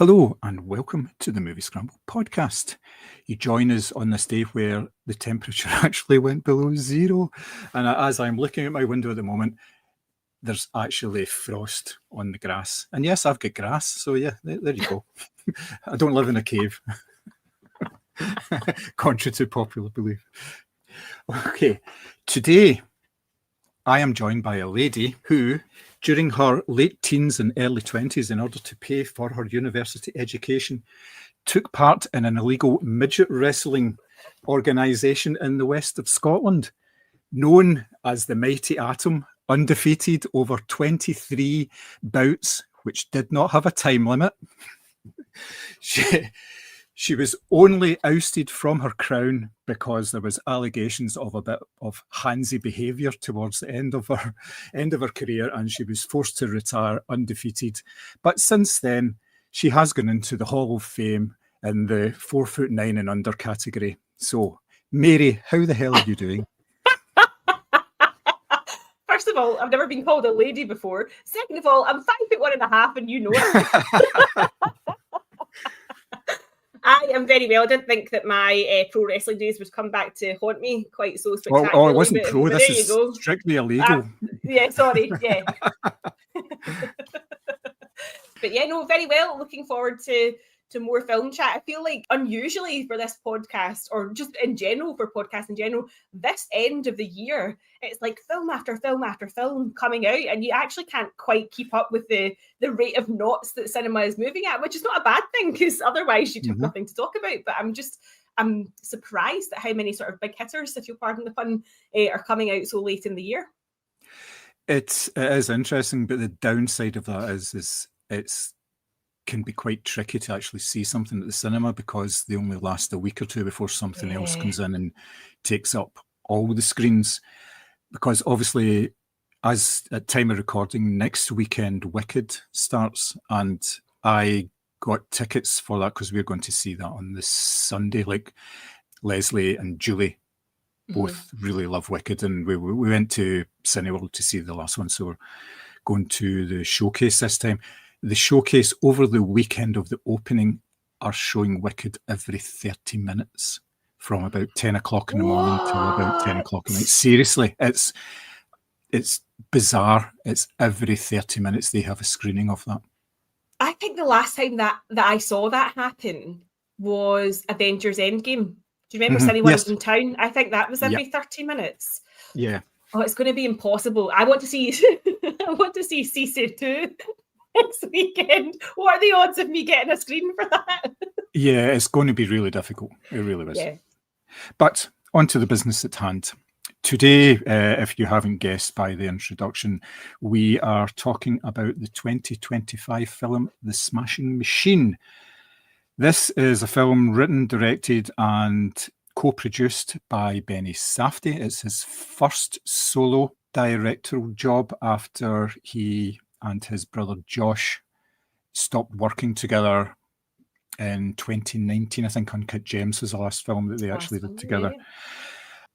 Hello and welcome to the Moviescramble podcast. You join us on this day where the temperature actually went below zero. And as I'm looking at my window at the moment, there's actually frost on the grass. And yes, I've got grass. So yeah, there you go. I don't live in a cave. Contrary to popular belief. Okay, today I am joined by a lady who, during her late teens and early 20s, in order to pay for her university education, took part in an illegal midget wrestling organisation in the west of Scotland, known as the Mighty Atom, undefeated over 23 bouts, which did not have a time limit. She was only ousted from her crown because there was allegations of a bit of handsy behaviour towards the end of her career, and she was forced to retire undefeated. But since then, she has gone into the Hall of Fame in the 4'9" and under category. So, Mary, how the hell are you doing? First of all, I've never been called a lady before. Second of all, I'm 5'1.5" and you know it. I am very well. I didn't think that my pro wrestling days would come back to haunt me quite so spectacularly. Oh, it wasn't pro. This is strictly illegal. Yeah, sorry. Yeah. But yeah, no, very well. Looking forward to more film chat. I feel like unusually for this podcast, or just in general for podcasts in general, this end of the year, it's like film after film after film coming out, and you actually can't quite keep up with the rate of knots that cinema is moving at, which is not a bad thing because otherwise you'd have nothing to talk about. But I'm surprised at how many sort of big hitters, if you'll pardon the pun, are coming out so late in the year. It is interesting, but the downside of that is it's can be quite tricky to actually see something at the cinema because they only last a week or two before something else comes in and takes up all the screens. Because obviously, as at time of recording, next weekend Wicked starts, and I got tickets for that because we're going to see that on this Sunday. Like Leslie and Julie both really love Wicked, and we went to Cineworld to see the last one, so we're going to the showcase this time. The showcase over the weekend of the opening are showing Wicked every 30 minutes from about 10 o'clock in the morning till about 10 o'clock at night. Seriously, it's bizarre. It's every 30 minutes they have a screening of that. I think the last time that I saw that happen was Avengers Endgame. Do you remember Cineworld was in town? I think that was every 30 minutes. Yeah. Oh, it's going to be impossible. I want to see Cisse 2 next weekend. What are the odds of me getting a screen for that? Yeah, it's going to be really difficult. It really is. Yeah. But on to the business at hand. Today, if you haven't guessed by the introduction, we are talking about the 2025 film The Smashing Machine. This is a film written, directed and co-produced by Benny Safdie. It's his first solo directorial job after he and his brother Josh stopped working together in 2019. I think Uncut Gems was the last film that they actually did together. Yeah.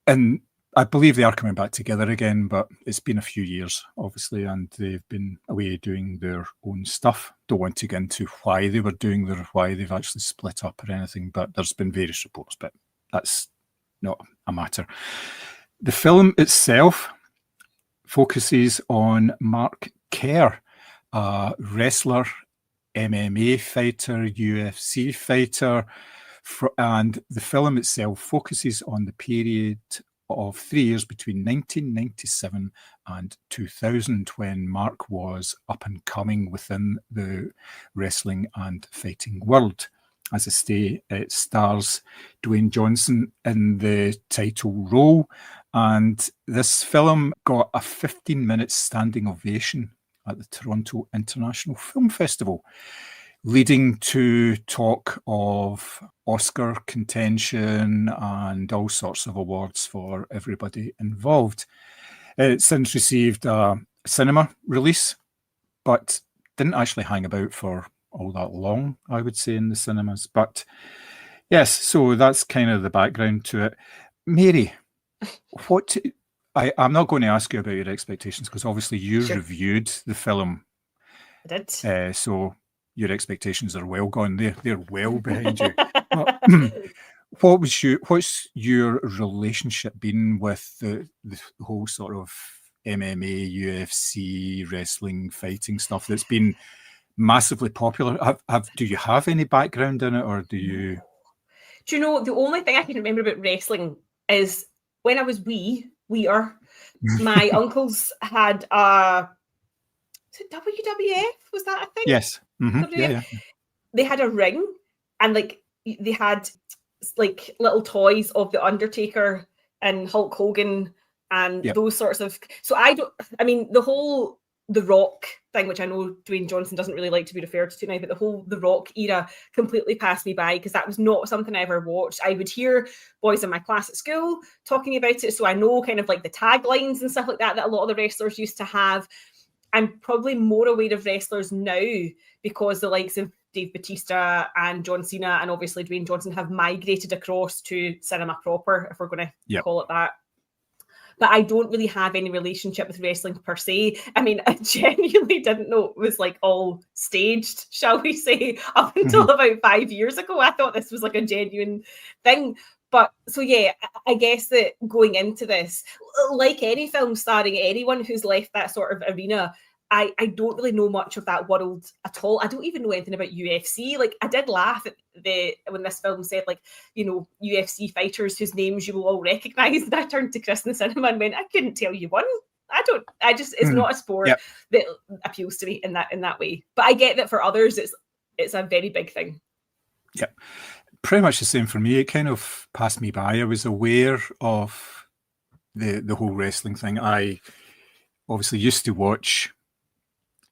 And I believe they are coming back together again, but it's been a few years, obviously, and they've been away doing their own stuff. Don't want to get into why they were doing why they've actually split up or anything, but there's been various reports, but that's not a matter. The film itself focuses on Mark Kerr, a wrestler, MMA fighter, UFC fighter, and the film itself focuses on the period of 3 years between 1997 and 2000 when Mark was up and coming within the wrestling and fighting world. As I say, it stars Dwayne Johnson in the title role, and this film got a 15-minute standing ovation at the Toronto International Film Festival, leading to talk of Oscar contention and all sorts of awards for everybody involved. It's since received a cinema release, but didn't actually hang about for all that long, I would say, in the cinemas. But yes, so that's kind of the background to it. Mary, I'm not going to ask you about your expectations because obviously you reviewed the film. I did. So your expectations are well gone. They're well behind you. What's your relationship been with the whole sort of MMA, UFC, wrestling, fighting stuff that's been massively popular? Do you have any background in it, or do you? Do you know, the only thing I can remember about wrestling is when I was weer, my uncles had is it WWF? Was that a thing? Yes. Mm-hmm. WWF? Yeah. They had a ring, and like they had like little toys of the Undertaker and Hulk Hogan and those sorts of. So the Rock thing, which I know Dwayne Johnson doesn't really like to be referred to now, but the whole The Rock era completely passed me by because that was not something I ever watched. I would hear boys in my class at school talking about it, so I know kind of like the taglines and stuff like that a lot of the wrestlers used to have. I'm probably more aware of wrestlers now because the likes of Dave Bautista and John Cena and obviously Dwayne Johnson have migrated across to cinema proper, if we're going to call it that. But I don't really have any relationship with wrestling per se. I mean, I genuinely didn't know it was like all staged, shall we say, up until about 5 years ago. I thought this was like a genuine thing. But so, yeah, I guess that going into this, like any film starring anyone who's left that sort of arena, I don't really know much of that world at all. I don't even know anything about UFC. Like, I did laugh at when this film said, like, you know, UFC fighters whose names you will all recognise. And I turned to Chris in the cinema and went, I couldn't tell you one. It's not a sport that appeals to me in that way. But I get that for others, it's a very big thing. Yeah. Pretty much the same for me. It kind of passed me by. I was aware of the whole wrestling thing. I obviously used to watch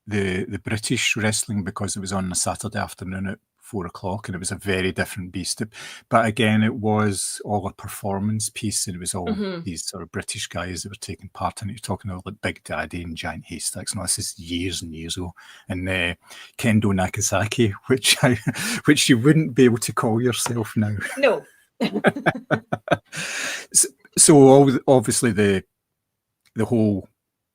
the British wrestling because it was on a Saturday afternoon at 4:00, and it was a very different beast. But again, it was all a performance piece, and it was all these sort of British guys that were taking part in it. You're talking about like Big Daddy and Giant Haystacks, and this is years and years ago. And Kendo Nagasaki, which you wouldn't be able to call yourself now. No. So obviously the whole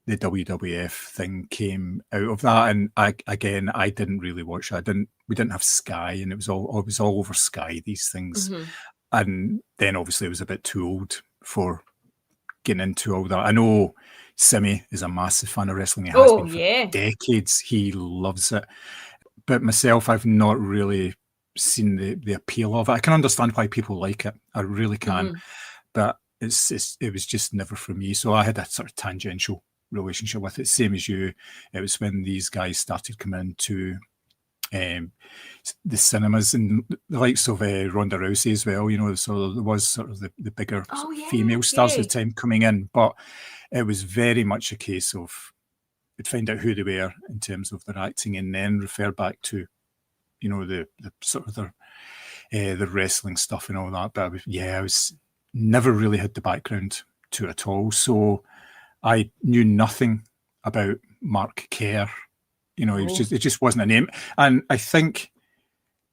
the WWF thing came out of that, and I didn't really watch it. We didn't have Sky, and it was all over Sky, these things. And then obviously I was a bit too old for getting into all that. I know Simi is a massive fan of wrestling. He has been for decades. He loves it. But myself, I've not really seen the appeal of it. I can understand why people like it. I really can. But it was just never for me. So I had a sort of tangential relationship with it, same as you. It was when these guys started coming into the cinemas, and the likes of Ronda Rousey as well, you know, so there was sort of the bigger female stars at the time coming in, but it was very much a case of you'd find out who they were in terms of their acting and then refer back to, you know, the sort of the wrestling stuff and all that. But I was never really had the background to it at all, so I knew nothing about Mark Kerr. You know, it just wasn't a name. And I think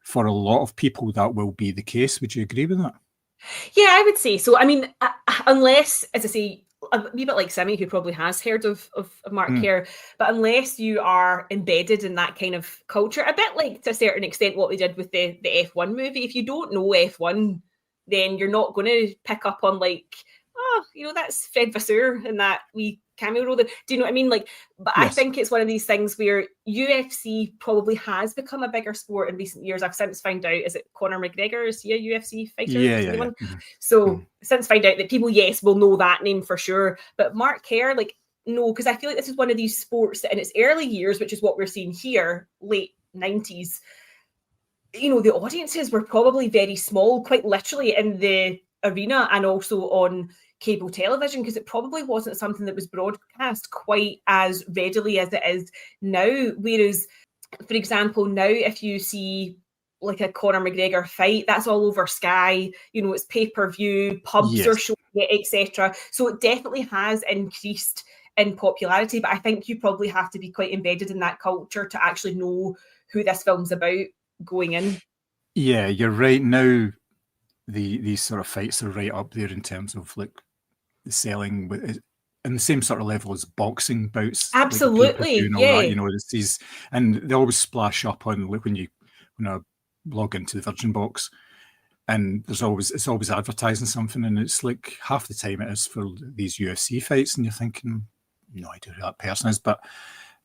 for a lot of people that will be the case. Would you agree with that? Yeah, I would say so. I mean, unless, as I say, a wee bit like Simi, who probably has heard of Mark Kerr, but unless you are embedded in that kind of culture, a bit like to a certain extent what they did with the F1 movie, if you don't know F1, then you're not going to pick up on like, oh, you know, that's Fred Vasseur in that wee cameo role. Do you know what I mean? Like, but yes. I think it's one of these things where UFC probably has become a bigger sport in recent years. I've since found out, is it Conor McGregor? Is he a UFC fighter? Yeah. Mm-hmm. So since found out that people, yes, will know that name for sure. But Mark Kerr, like, no, because I feel like this is one of these sports that in its early years, which is what we're seeing here, late 90s, you know, the audiences were probably very small, quite literally in the arena and also on cable television, because it probably wasn't something that was broadcast quite as readily as it is now. Whereas, for example, now if you see like a Conor McGregor fight, that's all over Sky, you know, it's pay-per-view, pubs are showing it, etc. So it definitely has increased in popularity, but I think you probably have to be quite embedded in that culture to actually know who this film's about going in. Yeah, you're right. Now these sort of fights are right up there in terms of like the selling. in the same sort of level as boxing bouts. Absolutely, like the pay-per-view and all that, you know, it's these, and they always splash up on when I log into the Virgin box, and it's always advertising something, and it's like half the time it is for these UFC fights, and you're thinking, no idea who that person is, but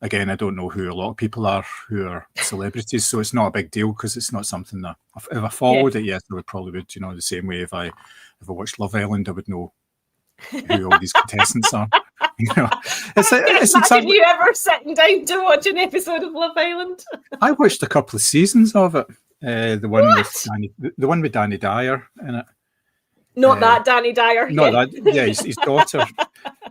again, I don't know who a lot of people are who are celebrities, so it's not a big deal because it's not something that if I followed it, yes, I would probably would, you know, the same way if I watched Love Island, I would know who all these contestants are. You know, it's imagine you ever sitting down to watch an episode of Love Island. I watched a couple of seasons of it. The one with Danny Dyer in it. Not that Danny Dyer. Not that. Yeah, his daughter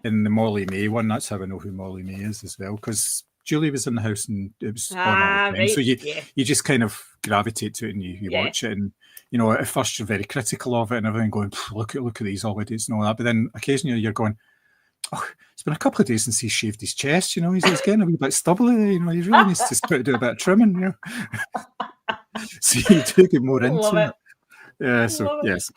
in the Molly May one. That's how I know who Molly May is as well, because Julie was in the house and it was on all the time. Right. So you just kind of gravitate to it and you watch it, and you know, at first you're very critical of it and everything, going, look at these holidays and all that, but then occasionally you're going, oh, it's been a couple of days since he's shaved his chest, you know, he's getting a wee bit stubbly, you know, he really needs to do a bit of trimming, you know. So you do get more into it. Yeah, so yes.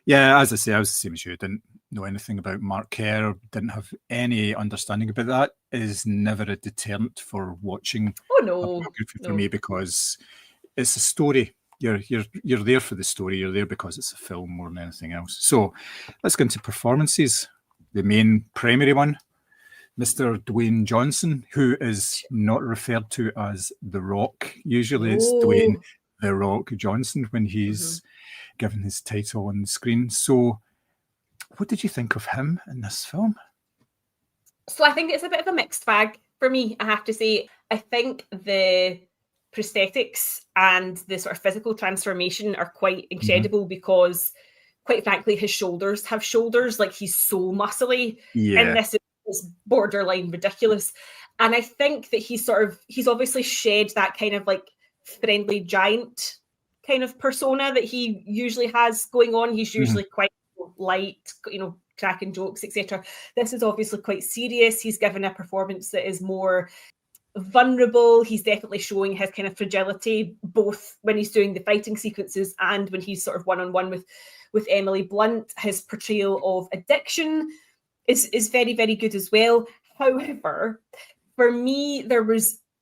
Yeah, as I say, I was the same as you. Didn't know anything about Mark Kerr, didn't have any understanding about that. Is never a deterrent for watching a biography for me, because it's a story. You're there for the story. You're there because it's a film more than anything else. So let's go into performances. The main primary one, Mr. Dwayne Johnson, who is not referred to as The Rock. Usually it's Dwayne The Rock Johnson when he's given his title on the screen. So what did you think of him in this film? So I think it's a bit of a mixed bag for me, I have to say. I think the prosthetics and the sort of physical transformation are quite incredible because, quite frankly, his shoulders have shoulders. Like, he's so muscly. Yeah. And this is borderline ridiculous. And I think that he's obviously shed that kind of like friendly giant kind of persona that he usually has going on. He's usually quite light, you know, cracking jokes, etc. This is obviously quite serious. He's given a performance that is more vulnerable. He's definitely showing his kind of fragility, both when he's doing the fighting sequences and when he's sort of one-on-one with Emily Blunt. His portrayal of addiction is very, very good as well. However, for me,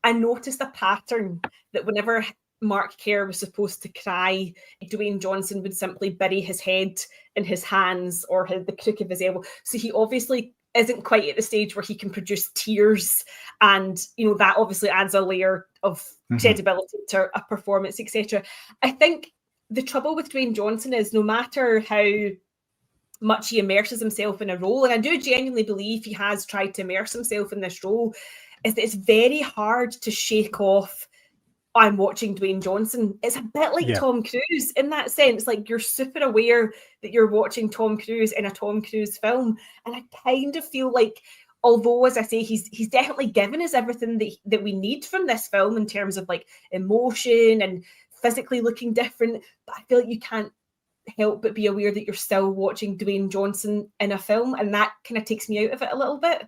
I noticed a pattern that whenever Mark Kerr was supposed to cry, Dwayne Johnson would simply bury his head in his hands or the crook of his elbow. So he obviously isn't quite at the stage where he can produce tears, and you know that obviously adds a layer of credibility to a performance, etc. I think the trouble with Dwayne Johnson is no matter how much he immerses himself in a role, and I do genuinely believe he has tried to immerse himself in this role, is that it's very hard to shake off I'm watching Dwayne Johnson. It's a bit like Tom Cruise in that sense. Like, you're super aware that you're watching Tom Cruise in a Tom Cruise film. And I kind of feel like, although, as I say, he's definitely given us everything that we need from this film in terms of like emotion and physically looking different, but I feel like you can't help but be aware that you're still watching Dwayne Johnson in a film, and that kind of takes me out of it a little bit.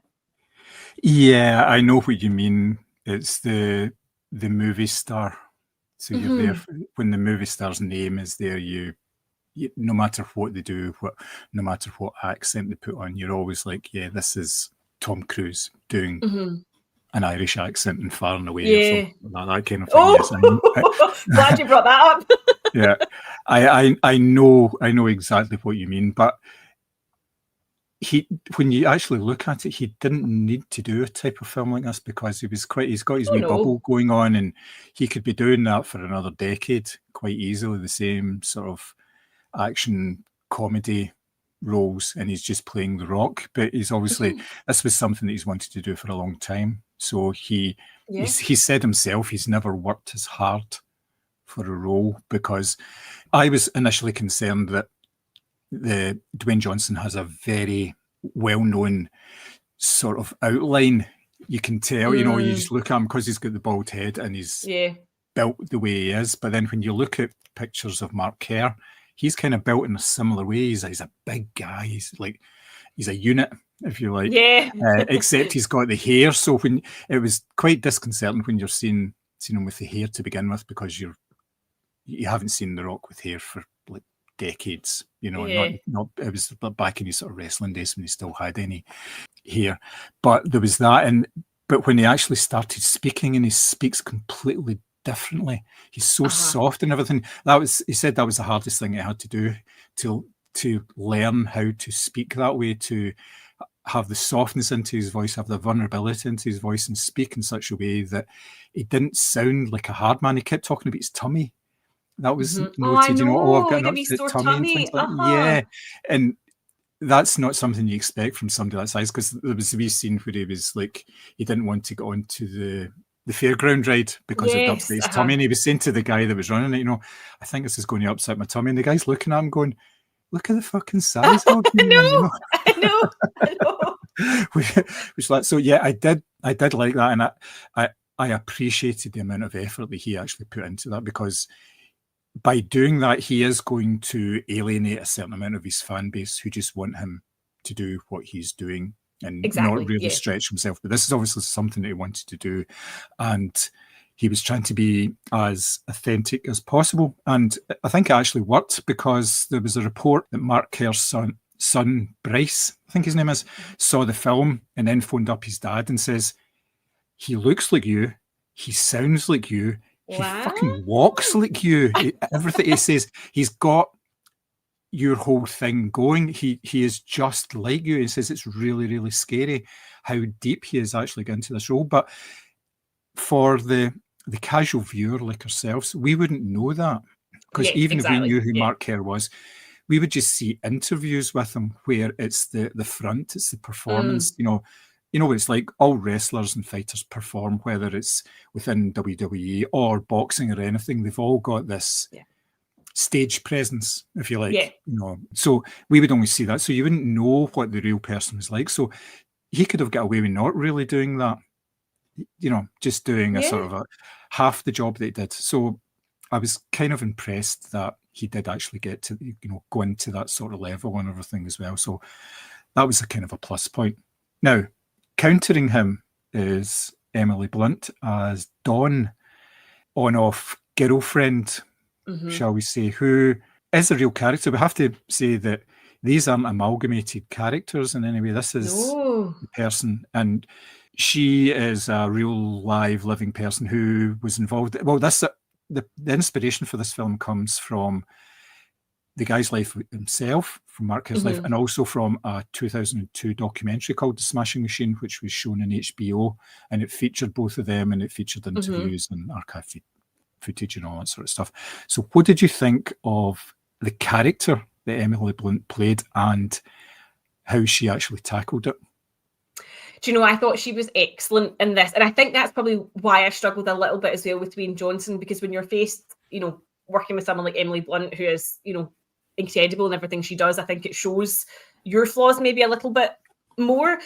Yeah, I know what you mean. It's the movie star. So you're there when the movie star's name is there. You no matter what they do, no matter what accent they put on, you're always like, yeah, this is Tom Cruise doing an Irish accent and Far and Away or something like that kind of thing. Yes, glad you brought that up. Yeah, I know exactly what you mean, but when you actually look at it, he didn't need to do a type of film like this because he's got his wee bubble going on, and he could be doing that for another decade quite easily, the same sort of action comedy roles, and he's just playing The Rock. But he's obviously this was something that he's wanted to do for a long time. So he said himself he's never worked as hard for a role, because I was initially concerned that the Dwayne Johnson has a very well-known sort of outline. You can tell, you know, you just look at him because he's got the bald head and he's built the way he is. But then when you look at pictures of Mark Kerr, he's kind of built in a similar way. He's a big guy. He's a unit, if you like. Yeah. Except he's got the hair. So when it was quite disconcerting when you're seeing him with the hair to begin with, because you haven't seen The Rock with hair for like decades, you know. Not it was back in his sort of wrestling days when he still had any. here. But there was that, but when he actually started speaking, and he speaks completely differently. He's so soft and everything. He said that was the hardest thing he had to do, to learn how to speak that way, to have the softness into his voice, have the vulnerability into his voice, and speak in such a way that he didn't sound like a hard man. He kept talking about his tummy. That was noted, I've got an upset tummy and things like yeah. And that's not something you expect from somebody that size, because there was a wee scene where he was like, he didn't want to go onto the fairground ride because it upset his tummy, and he was saying to the guy that was running it, I think this is going to upset my tummy, and the guy's looking at him going, look at the fucking size of him. I know. Which like, so yeah, I did like that, and I appreciated the amount of effort that he actually put into that, because by doing that, he is going to alienate a certain amount of his fan base who just want him to do what he's doing and not really stretch himself. But this is obviously something that he wanted to do, and he was trying to be as authentic as possible. And I think it actually worked, because there was a report that Mark Kerr's son Bryce, I think his name is, saw the film and then phoned up his dad and says, he looks like you, he sounds like you, he fucking walks like you. Everything he says, he's got your whole thing going. He is just like you. He says it's really, really scary how deep he is actually getting into this role. But for the casual viewer like ourselves, we wouldn't know that, because even if we knew who Mark Kerr was, we would just see interviews with him where it's the front, it's the performance, it's like all wrestlers and fighters perform, whether it's within WWE or boxing or anything, they've all got this stage presence, if you like. So we would only see that, so you wouldn't know what the real person was like. So he could have got away with not really doing that, just doing a sort of a half the job that he did. So I was kind of impressed that he did actually get to, go into that sort of level and everything as well. So that was a kind of a plus point. Now, countering him is Emily Blunt as Dawn, on-off girlfriend, shall we say, who is a real character. We have to say that these aren't amalgamated characters in any way. This is the person, and she is a real live living person who was involved. Well, the inspiration for this film comes from the guy's life himself, from Mark Kerr's life, and also from a 2002 documentary called The Smashing Machine, which was shown in HBO, and it featured both of them, and it featured interviews and archive footage and all that sort of stuff. So what did you think of the character that Emily Blunt played and how she actually tackled it? Do you know, I thought she was excellent in this. And I think that's probably why I struggled a little bit as well with Dwayne Johnson, because when you're faced, working with someone like Emily Blunt, who is, incredible in everything she does, I think it shows your flaws maybe a little bit more.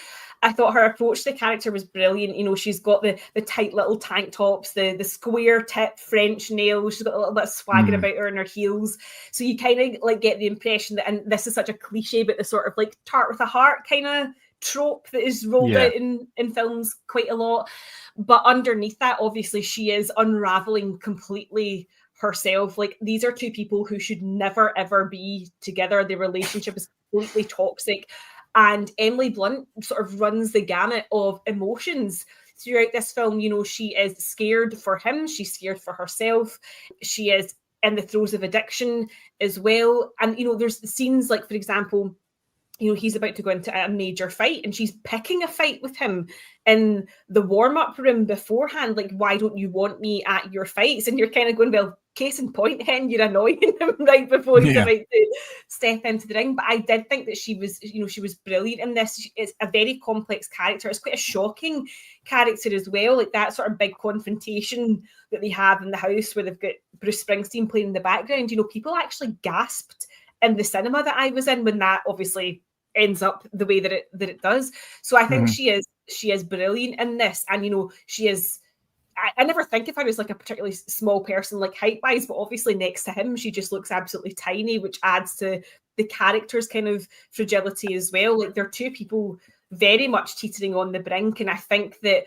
I thought her approach to the character was brilliant. She's got the tight little tank tops, the square tip French nails. She's got a little bit of swagger about her in her heels. So you kind of like get the impression that, and this is such a cliche, but the sort of like tart with a heart kind of trope that is rolled out in films quite a lot. But underneath that, obviously, she is unraveling completely herself. Like, these are two people who should never, ever be together. Their relationship is completely toxic. And Emily Blunt sort of runs the gamut of emotions throughout this film. She is scared for him. She's scared for herself. She is in the throes of addiction as well. And, there's scenes like, for example, he's about to go into a major fight and she's picking a fight with him in the warm-up room beforehand. Like, why don't you want me at your fights? And you're kind of going, well, case in point, Hen, you're annoying him right before he's about to step into the ring. But I did think that she was brilliant in this. It's a very complex character. It's quite a shocking character as well. Like that sort of big confrontation that they have in the house where they've got Bruce Springsteen playing in the background. People actually gasped in the cinema that I was in when that obviously ends up the way that it does. So I think she is brilliant in this. And she is, I never think if I was like a particularly small person, like height-wise, but obviously next to him, she just looks absolutely tiny, which adds to the character's kind of fragility as well. Like, they're two people very much teetering on the brink. And I think that,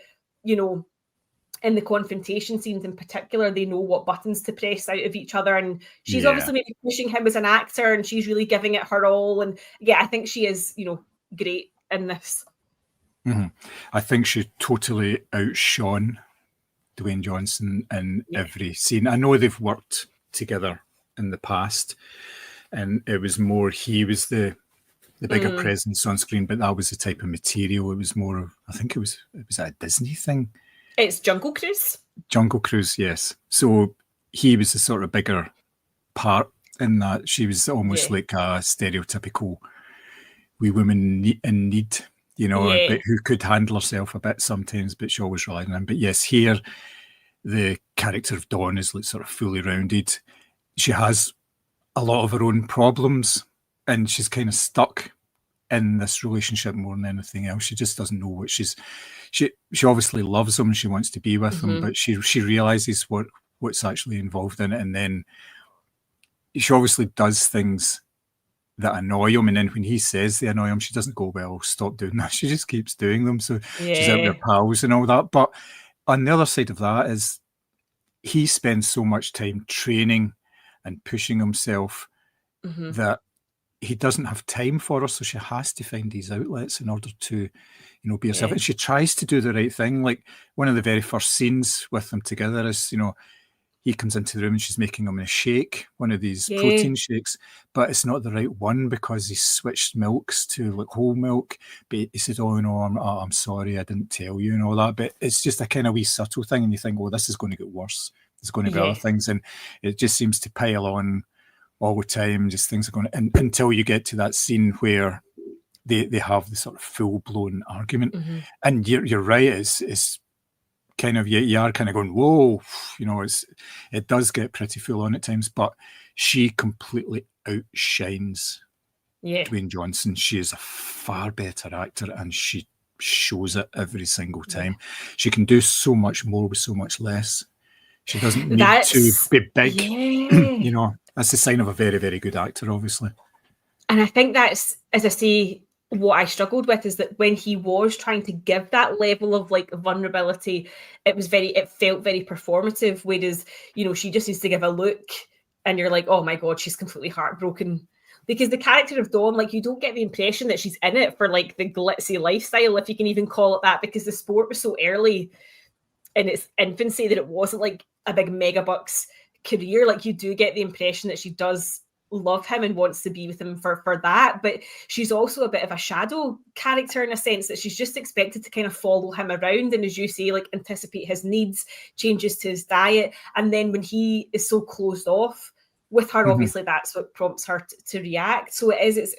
in the confrontation scenes in particular, they know what buttons to press out of each other. And she's obviously maybe pushing him as an actor and she's really giving it her all. And I think she is, great in this. Mhm. I think she totally outshone Dwayne Johnson in every scene. I know they've worked together in the past, and it was more he was the bigger presence on screen, but that was the type of material. It was more of, I think it was a Disney thing. It's Jungle Cruise. Jungle Cruise, yes. So he was the sort of bigger part in that. She was almost like a stereotypical wee woman in need, you know, a bit who could handle herself a bit sometimes, but she always relied on him. But yes, here the character of Dawn is like sort of fully rounded. She has a lot of her own problems, and she's kind of stuck in this relationship more than anything else. She just doesn't know what she obviously loves him and she wants to be with him, but she realizes what's actually involved in it, and then she obviously does things that annoy him, and then when he says they annoy him, she doesn't go, well, stop doing that. She just keeps doing them. So she's out with her pals and all that. But on the other side of that is he spends so much time training and pushing himself that he doesn't have time for her, so she has to find these outlets in order to, you know, be herself. And she tries to do the right thing. Like one of the very first scenes with them together is, you know, he comes into the room and she's making him a shake, one of these protein shakes, but it's not the right one because he switched milks to like whole milk. But he said, oh no, I'm sorry, I didn't tell you and all that. But it's just a kind of wee subtle thing, and you think, well, this is going to get worse. There's going to be other things, and it just seems to pile on all the time. Just things are going to, until you get to that scene where they have the sort of full blown argument. And you're right, it's kind of, you are kind of going, whoa, you know, it does get pretty full on at times, but she completely outshines Dwayne Johnson. She is a far better actor, and she shows it every single time. She can do so much more with so much less. She doesn't need to be big. You know, that's a sign of a very, very good actor, obviously. And I think that's, as I say, what I struggled with is that when he was trying to give that level of like vulnerability, it felt very performative. Whereas, you know, she just needs to give a look and you're like, oh my God, she's completely heartbroken. Because the character of Dawn, like, you don't get the impression that she's in it for like the glitzy lifestyle, if you can even call it that, because the sport was so early in its infancy that it wasn't like a big megabucks career. Like, you do get the impression that she does love him and wants to be with him for that, but she's also a bit of a shadow character in a sense that she's just expected to kind of follow him around and, as you say, like anticipate his needs, changes to his diet, and then when he is so closed off with her, obviously that's what prompts her to react. So it's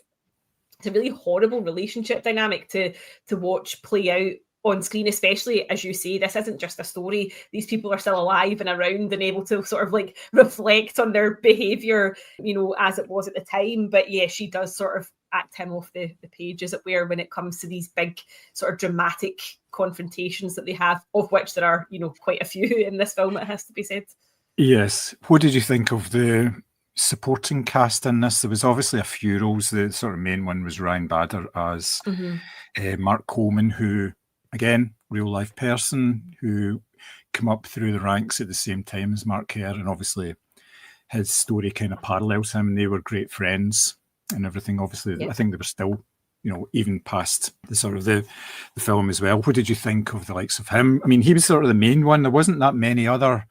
a really horrible relationship dynamic to watch play out on screen, especially, as you say, this isn't just a story. These people are still alive and around and able to sort of like reflect on their behaviour, you know, as it was at the time. But yeah, she does sort of act him off the page, as it were, when it comes to these big sort of dramatic confrontations that they have, of which there are, you know, quite a few in this film, it has to be said. Yes. What did you think of the supporting cast in this? There was obviously a few roles. The sort of main one was Ryan Bader as Mark Coleman, who, again, real life person who came up through the ranks at the same time as Mark Kerr, and obviously his story kind of parallels him. They were great friends and everything. Obviously, I think they were still, you know, even past the sort of the film as well. What did you think of the likes of him? I mean, he was sort of the main one. There wasn't that many other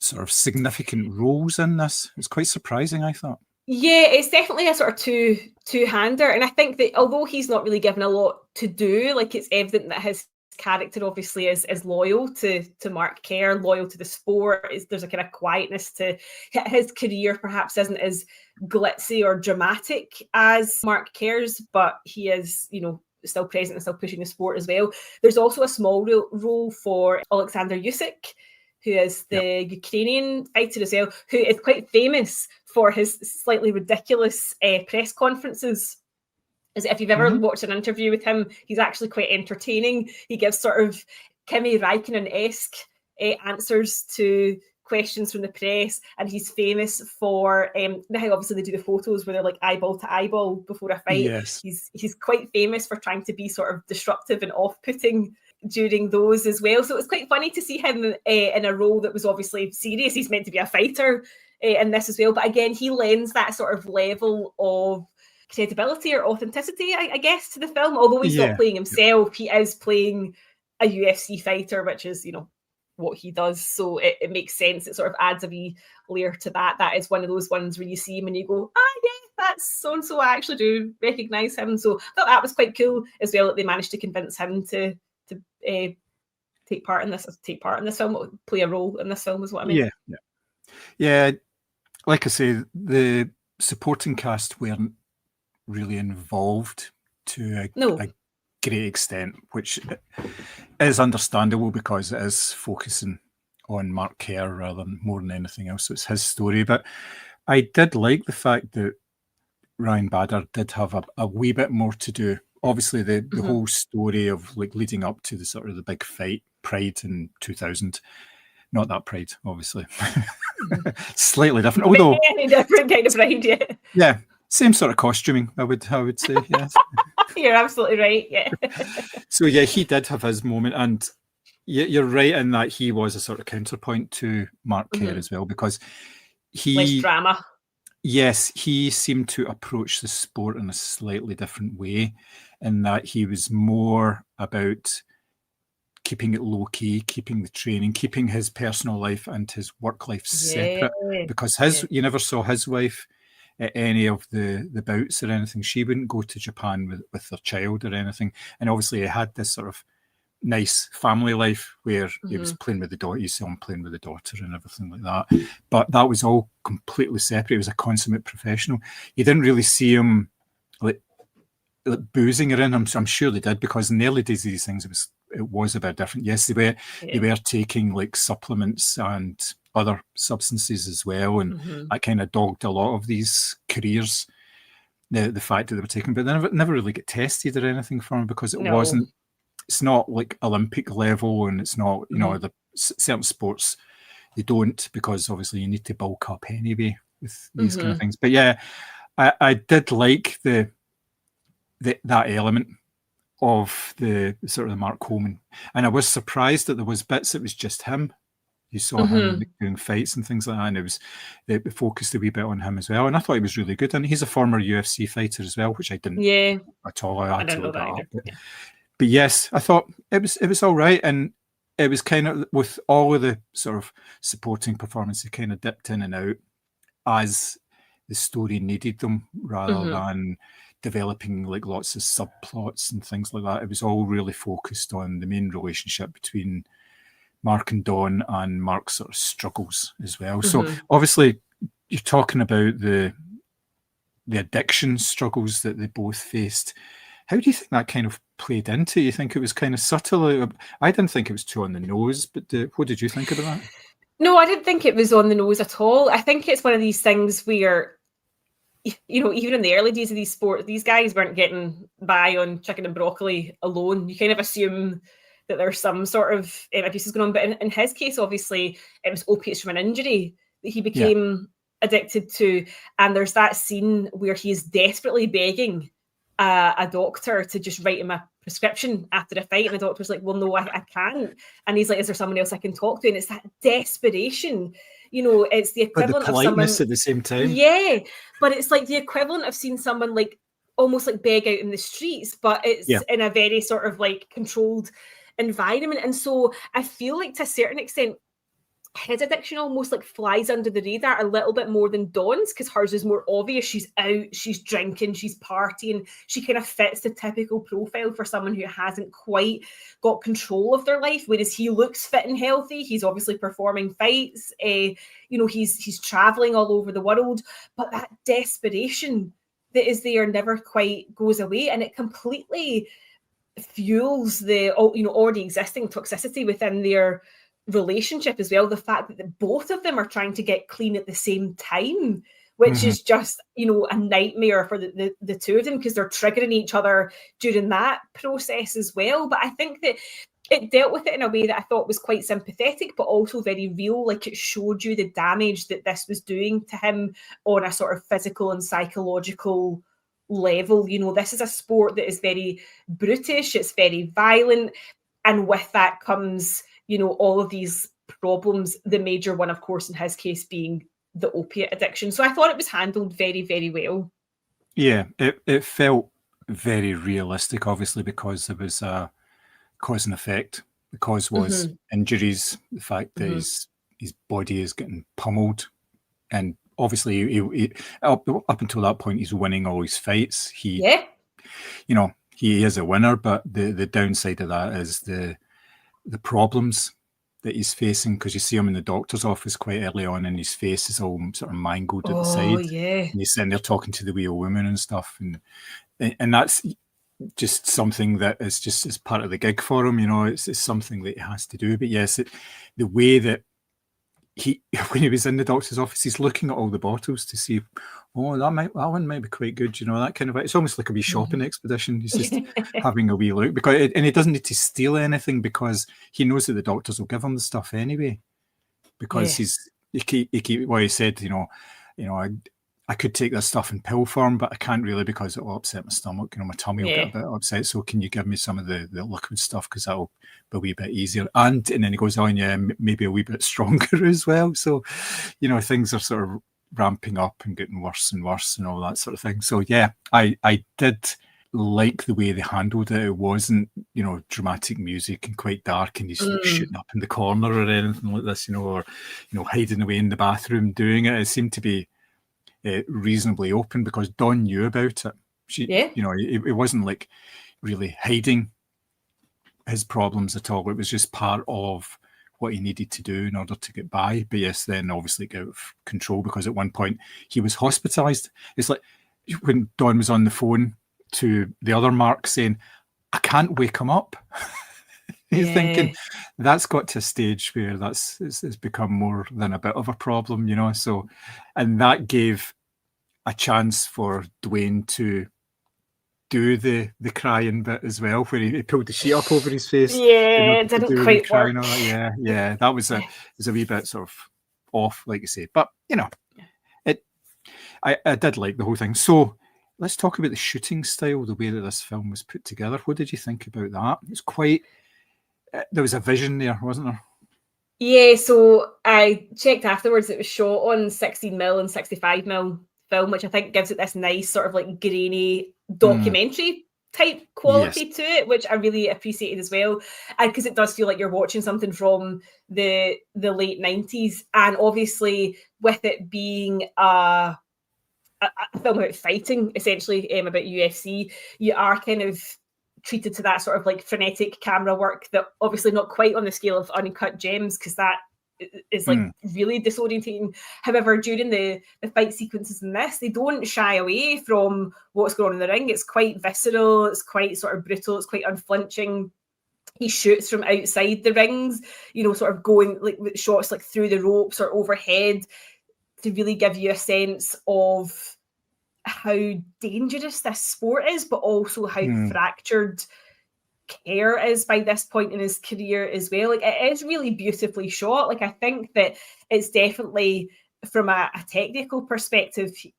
sort of significant roles in this. It was quite surprising, I thought. Yeah, it's definitely a sort of two-hander, and I think that although he's not really given a lot to do, like, it's evident that his character obviously is loyal to Mark Kerr, loyal to the sport. There's a kind of quietness to his career, perhaps isn't as glitzy or dramatic as Mark Kerr's, but he is, you know, still present and still pushing the sport as well. There's also a small role for Alexander Usyk, who is the Ukrainian fighter as well, who is quite famous for his slightly ridiculous press conferences. As if you've ever watched an interview with him, he's actually quite entertaining. He gives sort of Kimi Räikkönen-esque answers to questions from the press, and he's famous for how obviously they do the photos where they're like eyeball to eyeball before a fight. Yes. He's quite famous for trying to be sort of disruptive and off-putting during those as well. So it's quite funny to see him in a role that was obviously serious. He's meant to be a fighter in this as well, but again, he lends that sort of level of credibility or authenticity, I guess, to the film. Although he's Yeah. not playing himself, he is playing a UFC fighter, which is, what he does. So it makes sense. It sort of adds a wee layer to that. That is one of those ones where you see him and you go, yeah, that's so-and-so. I actually do recognise him. So I thought that was quite cool as well, that they managed to convince him to take part in this film, play a role in this film is what I mean. Yeah. Like I say, the supporting cast weren't really involved to a great extent, which is understandable because it is focusing on Mark Kerr rather than more than anything else. So it's his story. But I did like the fact that Ryan Bader did have a wee bit more to do. Obviously, the whole story of like leading up to the sort of the big fight, Pride in 2000. Not that Pride, obviously. Slightly different. Although very different kind of Pride, yeah. Yeah, same sort of costuming, I would say, yes. You're absolutely right, yeah. So yeah, he did have his moment, and you're right in that he was a sort of counterpoint to Mark Kerr as well, because less drama. Yes, he seemed to approach the sport in a slightly different way, in that he was more about keeping it low key, keeping the training, keeping his personal life and his work life separate. Because you never saw his wife at any of the bouts or anything. She wouldn't go to Japan with their child or anything. And obviously he had this sort of nice family life where he was playing with the daughter. You saw him playing with the daughter and everything like that. But that was all completely separate. He was a consummate professional. You didn't really see him like boozing around. I'm sure they did, because in the early days of these things it was a bit different. Yes, they were taking like supplements and other substances as well, and that kind of dogged a lot of these careers. The fact that they were taking, but they never really get tested or anything for them, because wasn't. It's not like Olympic level, and it's not, the certain sports they don't, because obviously you need to bulk up anyway with these kind of things. But yeah, I did like that element of the sort of the Mark Coleman, and I was surprised that there was bits that was just him. You saw him doing fights and things like that, and they focused a wee bit on him as well. And I thought he was really good, and he's a former UFC fighter as well, which I didn't at all. I had to look that up. But yes, I thought it was all right, and it was kind of, with all of the sort of supporting performances, kind of dipped in and out as the story needed them, rather than developing like lots of subplots and things like that. It was all really focused on the main relationship between Mark and Dawn, and Mark's sort of struggles as well. So obviously you're talking about the addiction struggles that they both faced. How do you think that kind of played into? You think it was kind of subtle? I didn't think it was too on the nose, but what did you think about that? No, I didn't think it was on the nose at all. I think it's one of these things where, even in the early days of these sports, these guys weren't getting by on chicken and broccoli alone. You kind of assume that there's some sort of abuses going on. But in his case, obviously, it was opiates from an injury that he became addicted to. And there's that scene where he is desperately begging a doctor to just write him a prescription after a fight, and the doctor's like, well, no, I can't. And he's like, is there someone else I can talk to? And it's that desperation, it's the equivalent of someone at the same time. But it's like the equivalent of seeing someone like almost like beg out in the streets, but it's in a very sort of like controlled environment. And so I feel like, to a certain extent, his addiction almost like flies under the radar a little bit more than Dawn's, because hers is more obvious. She's out, she's drinking, she's partying. She kind of fits the typical profile for someone who hasn't quite got control of their life, whereas he looks fit and healthy. He's obviously performing fights. He's traveling all over the world, but that desperation that is there never quite goes away, and it completely fuels the already existing toxicity within their relationship as well. The fact that both of them are trying to get clean at the same time, which is just a nightmare for the two of them, because they're triggering each other during that process as well. But I think that it dealt with it in a way that I thought was quite sympathetic, but also very real. Like, it showed you the damage that this was doing to him on a sort of physical and psychological level. This is a sport that is very brutish, it's very violent, and with that comes all of these problems, the major one, of course, in his case being the opiate addiction. So I thought it was handled very, very well. Yeah, it felt very realistic, obviously, because there was a cause and effect. The cause was Mm-hmm. injuries, the fact that Mm-hmm. his body is getting pummeled, and obviously up until that point he's winning all his fights. Yeah. He is a winner, but the downside of that is the problems that he's facing, because you see him in the doctor's office quite early on and his face is all sort of mangled at the Oh, side, yeah. and he's sitting there talking to the wee old woman and stuff, and that's just something that is part of the gig for him. It's something that he has to do. But yes, the way that he when he was in the doctor's office, he's looking at all the bottles to see, oh, that one might be quite good, that kind of. It's almost like a wee shopping expedition. He's just having a wee look, and he doesn't need to steal anything because he knows that the doctors will give him the stuff anyway. Because Yeah. he said, I could take this stuff in pill form, but I can't really because it will upset my stomach. My tummy will get a Yeah. bit upset. So can you give me some of the liquid stuff, because that'll be a wee bit easier. And then he goes on, yeah, maybe a wee bit stronger as well. So, things are sort of ramping up and getting worse and worse and all that sort of thing. So yeah, I did like the way they handled it. It wasn't, dramatic music and quite dark and he's shooting up in the corner or anything like this, or, hiding away in the bathroom doing it. It seemed to be reasonably open because Dawn knew about it. Yeah. It wasn't like really hiding his problems at all. It was just part of what he needed to do in order to get by. But yes, then obviously get out of control because at one point he was hospitalized. It's like when Dawn was on the phone to the other Mark saying, I can't wake him up. He's thinking that's got to a stage where it's become more than a bit of a problem, So, and that gave a chance for Dwayne to do the crying bit as well, where he pulled the sheet up over his face in Yeah, order it to didn't do the quite crying. work. All that. Yeah, that was a wee bit sort of off, like you say. But I did like the whole thing. So let's talk about the shooting style, the way that this film was put together. What did you think about that? It's quite. There was a vision there, wasn't there? Yeah, so I checked afterwards. It was shot on 16mm and 65mm film, which I think gives it this nice sort of like grainy documentary type quality to it, which I really appreciated as well. And because it does feel like you're watching something from the late 90s, and obviously with it being a film about fighting, essentially, about UFC, you are kind of treated to that sort of like frenetic camera work that obviously not quite on the scale of Uncut Gems, because that is like really disorientating. However, during the fight sequences in this, they don't shy away from what's going on in the ring. It's quite visceral, it's quite sort of brutal, it's quite unflinching. He shoots from outside the rings, sort of going like with shots like through the ropes or overhead to really give you a sense of how dangerous this sport is, but also how fractured Kerr is by this point in his career as well. Like, it is really beautifully shot. Like, I think that it's definitely from a technical perspective, he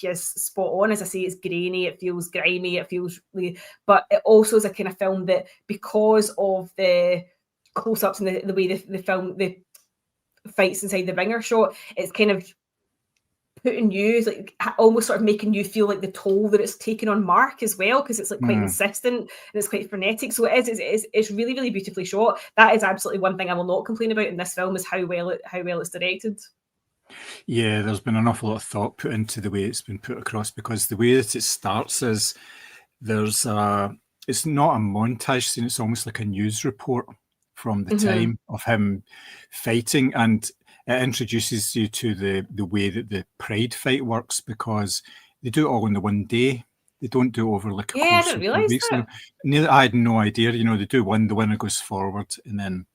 is spot on. As I say, it's grainy, it feels grimy, it feels really, but it also is a kind of film that, because of the close-ups and the way the fights inside the ring are shot, it's kind of putting you, like almost sort of making you feel like the toll that it's taken on Mark as well, because it's like quite insistent and it's quite frenetic. So it's really, really beautifully shot. That is absolutely one thing I will not complain about in this film, is how well it's directed. Yeah, there's been an awful lot of thought put into the way it's been put across, because the way that it starts is it's not a montage scene, it's almost like a news report from the time of him fighting, and it introduces you to the way that the Pride fight works, because they do it all in the one day. They don't do it over like a I course didn't of realise weeks. that. I had no idea. They do one, the winner goes forward, and then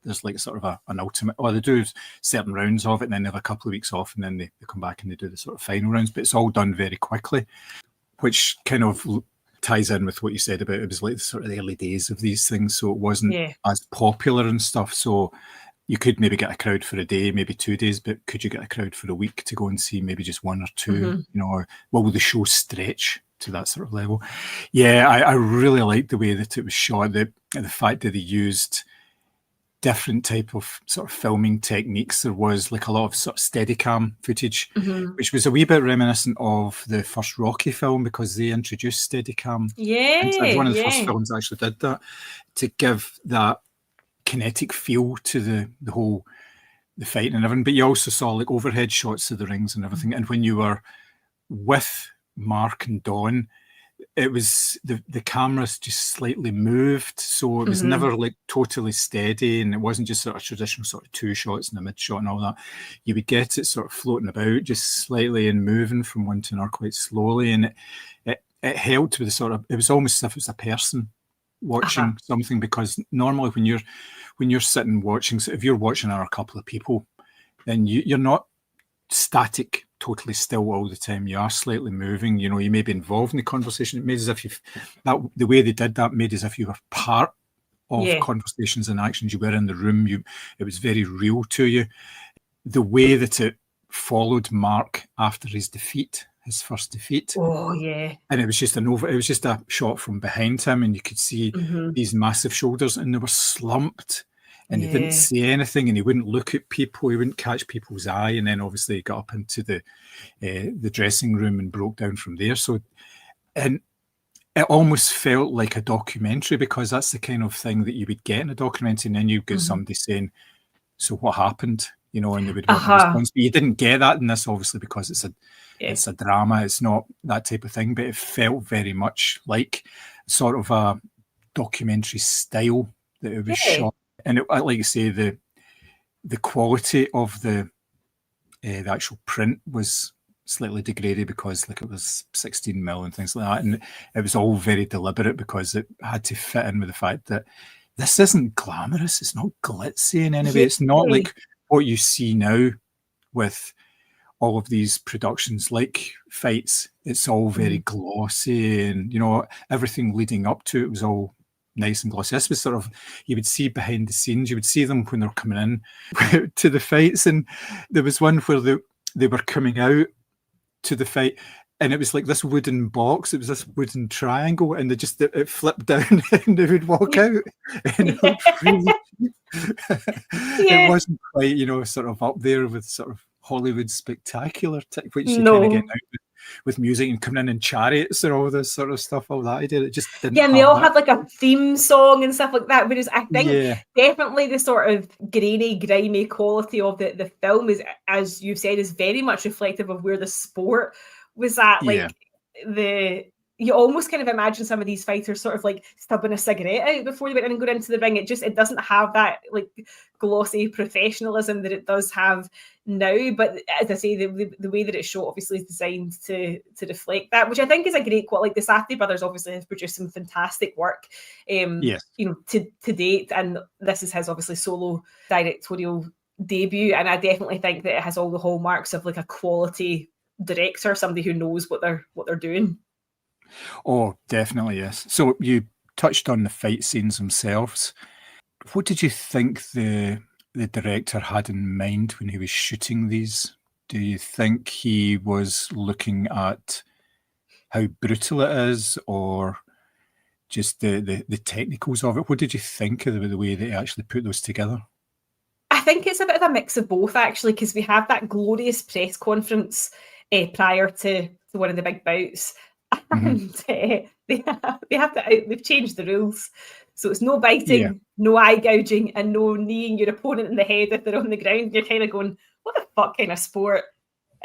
there's like sort of an ultimate, or they do certain rounds of it, and then they have a couple of weeks off, and then they come back and they do the sort of final rounds, but it's all done very quickly, which kind of ties in with what you said about it was like the sort of the early days of these things, so it wasn't as popular and stuff. So you could maybe get a crowd for a day, maybe 2 days, but could you get a crowd for a week to go and see maybe just one or two, or will the show stretch to that sort of level? Yeah, I really liked the way that it was shot, the fact that they used different type of sort of filming techniques. There was like a lot of sort of Steadicam footage, which was a wee bit reminiscent of the first Rocky film, because they introduced Steadicam. Yeah, It was one of the first yeah. films that actually did that, to give that kinetic feel to the whole the fight and everything. But you also saw like overhead shots of the rings and everything. And when you were with Mark and Dawn, it was the cameras just slightly moved, so it was never like totally steady, and it wasn't just sort of traditional sort of two shots and a mid shot and all that. You would get it sort of floating about just slightly and moving from one to another quite slowly, and it helped with the sort of, it was almost as if it was a person watching something, because normally when you're sitting watching, so if you're watching a couple of people, then you're not static, totally still all the time. You are slightly moving. You know, you may be involved in the conversation. It made as if the way they did that made as if you were part of conversations and actions. You were in the room. It was very real to you. The way that it followed Mark after his first defeat. Oh yeah. And it was just a shot from behind him, and you could see these massive shoulders, and they were slumped. And he didn't say anything, and he wouldn't look at people. He wouldn't catch people's eye. And then obviously he got up into the dressing room and broke down from there. So, and it almost felt like a documentary, because that's the kind of thing that you would get in a documentary. And then you get somebody saying, "So what happened?" You know, and they would want a response. But you didn't get that in this, obviously, because it's a drama. It's not that type of thing. But it felt very much like sort of a documentary style that it was shot. And like you say, the quality of the actual print was slightly degraded, because like it was 16mm and things like that, and it was all very deliberate, because it had to fit in with the fact that this isn't glamorous, it's not glitzy in any way. It's not like what you see now with all of these productions like fights. It's all very glossy, and you know, everything leading up to it was all nice and glossy. This was sort of, you would see behind the scenes, you would see them when they're coming in to the fights, and there was one where they were coming out to the fight, and it was like this wooden box, it was this wooden triangle, and it flipped down and they would walk out, and it looked really cheap. It wasn't quite, you know, sort of up there with sort of Hollywood spectacular which you kind of get now with music and coming in chariots and all this sort of stuff, all that idea. It just didn't. And they all had like a theme song and stuff like that. Whereas I think definitely the sort of grainy, grimy quality of the film is, as you've said, is very much reflective of where the sport was at. Like you almost kind of imagine some of these fighters sort of like stubbing a cigarette out before they went in and go into the ring. It doesn't have that like glossy professionalism that it does have now. But as I say, the way that it's shot obviously is designed to reflect that, which I think is a great quality. Like the Safdie brothers obviously have produced some fantastic work, you know, to date, and this is his obviously solo directorial debut, and I definitely think that it has all the hallmarks of like a quality director, somebody who knows what they're doing. Oh, definitely, yes. So you touched on the fight scenes themselves. What did you think the director had in mind when he was shooting these? Do you think he was looking at how brutal it is, or just the technicals of it? What did you think of the way that he actually put those together? I think it's a bit of a mix of both, actually, because we have that glorious press conference prior to one of the big bouts. And they've changed the rules, so it's no biting, no eye gouging, and no kneeing your opponent in the head if they're on the ground. You're kind of going, what the fuck kind of sport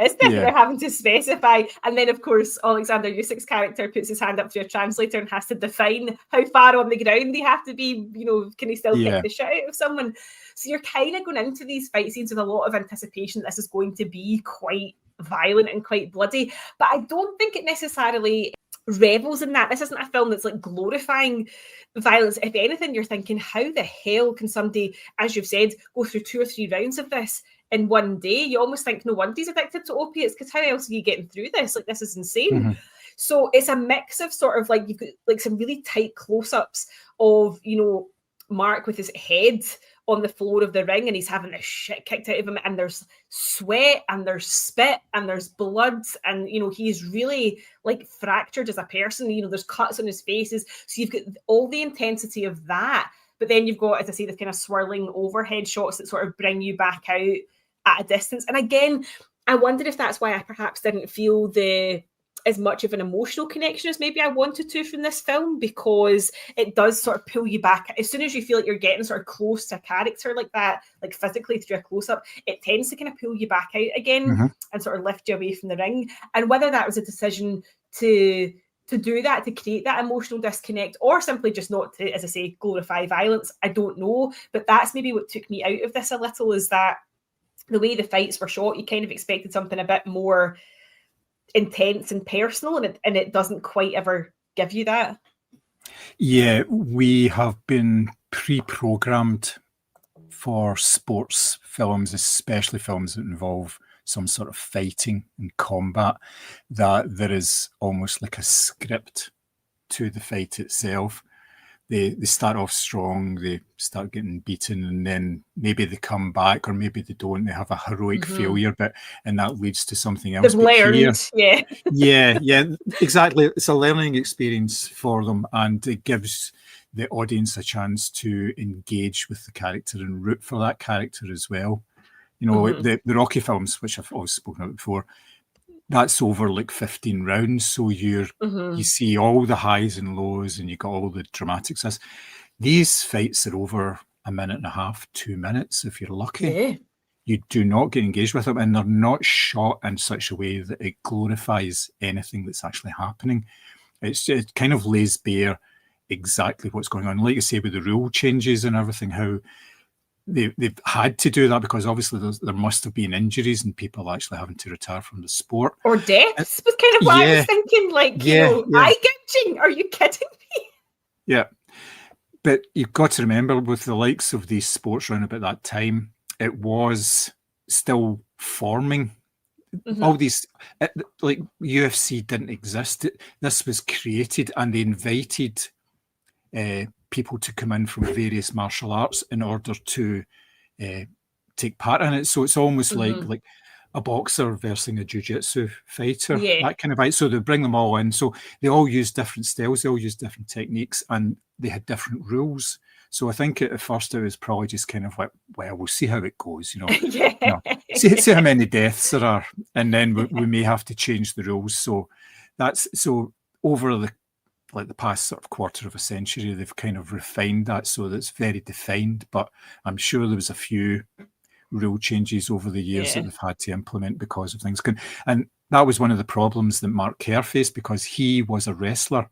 is this? They're having to specify. And then of course Alexander Usyk's character puts his hand up to a translator and has to define how far on the ground they have to be. You know, can he still kick the shit out of someone? So you're kind of going into these fight scenes with a lot of anticipation that this is going to be quite violent and quite bloody, but I don't think it necessarily revels in that. This isn't a film that's like glorifying violence. If anything, you're thinking, how the hell can somebody, as you've said, go through 2 or 3 rounds of this in one day? You almost think, no wonder he's addicted to opiates, because how else are you getting through this? Like, this is insane. So it's a mix of sort of like, you've got like some really tight close-ups of, you know, Mark with his head on the floor of the ring, and he's having the shit kicked out of him, and there's sweat and there's spit and there's blood, and you know, he's really like fractured as a person. You know, there's cuts on his faces, so you've got all the intensity of that, but then you've got, as I say, the kind of swirling overhead shots that sort of bring you back out at a distance. And again, I wondered if that's why I perhaps didn't feel as much of an emotional connection as maybe I wanted to from this film, because it does sort of pull you back. As soon as you feel like you're getting sort of close to a character like that, like physically through a close-up, it tends to kind of pull you back out again and sort of lift you away from the ring. And whether that was a decision to do that, to create that emotional disconnect, or simply just not to, as I say, glorify violence, I don't know. But that's maybe what took me out of this a little, is that the way the fights were shot, you kind of expected something a bit more intense and personal, and it doesn't quite ever give you that. Yeah, we have been pre-programmed for sports films, especially films that involve some sort of fighting and combat, that there is almost like a script to the fight itself. They start off strong, they start getting beaten, and then maybe they come back, or maybe they don't. They have a heroic failure, and that leads to something else. They've learned, yeah, exactly. It's a learning experience for them, and it gives the audience a chance to engage with the character and root for that character as well. You know, the Rocky films, which I've always spoken about before, that's over like 15 rounds, so you see all the highs and lows, and you got all the dramatics. These fights are over a minute and a half, 2 minutes if you're lucky. Yeah. You do not get engaged with them, and they're not shot in such a way that it glorifies anything that's actually happening. It kind of lays bare exactly what's going on. Like you say, with the rule changes and everything, how they've had to do that because obviously there must have been injuries and people actually having to retire from the sport. Or deaths was kind of what I was thinking, like, eye gouging, are you kidding me? Yeah. But you've got to remember, with the likes of these sports around about that time, it was still forming. All these, like UFC didn't exist. This was created, and they invited people to come in from various martial arts in order to take part in it. So it's almost like a boxer versus a jiu-jitsu fighter, that kind of fight. So they bring them all in. So they all use different styles, they all use different techniques, and they had different rules. So I think at first it was probably just kind of like, well, we'll see how it goes, see how many deaths there are, and then we may have to change the rules. So over the past sort of quarter of a century, they've kind of refined that so that it's very defined. But I'm sure there was a few rule changes over the years that they've had to implement because of things. And that was one of the problems that Mark Kerr faced, because he was a wrestler.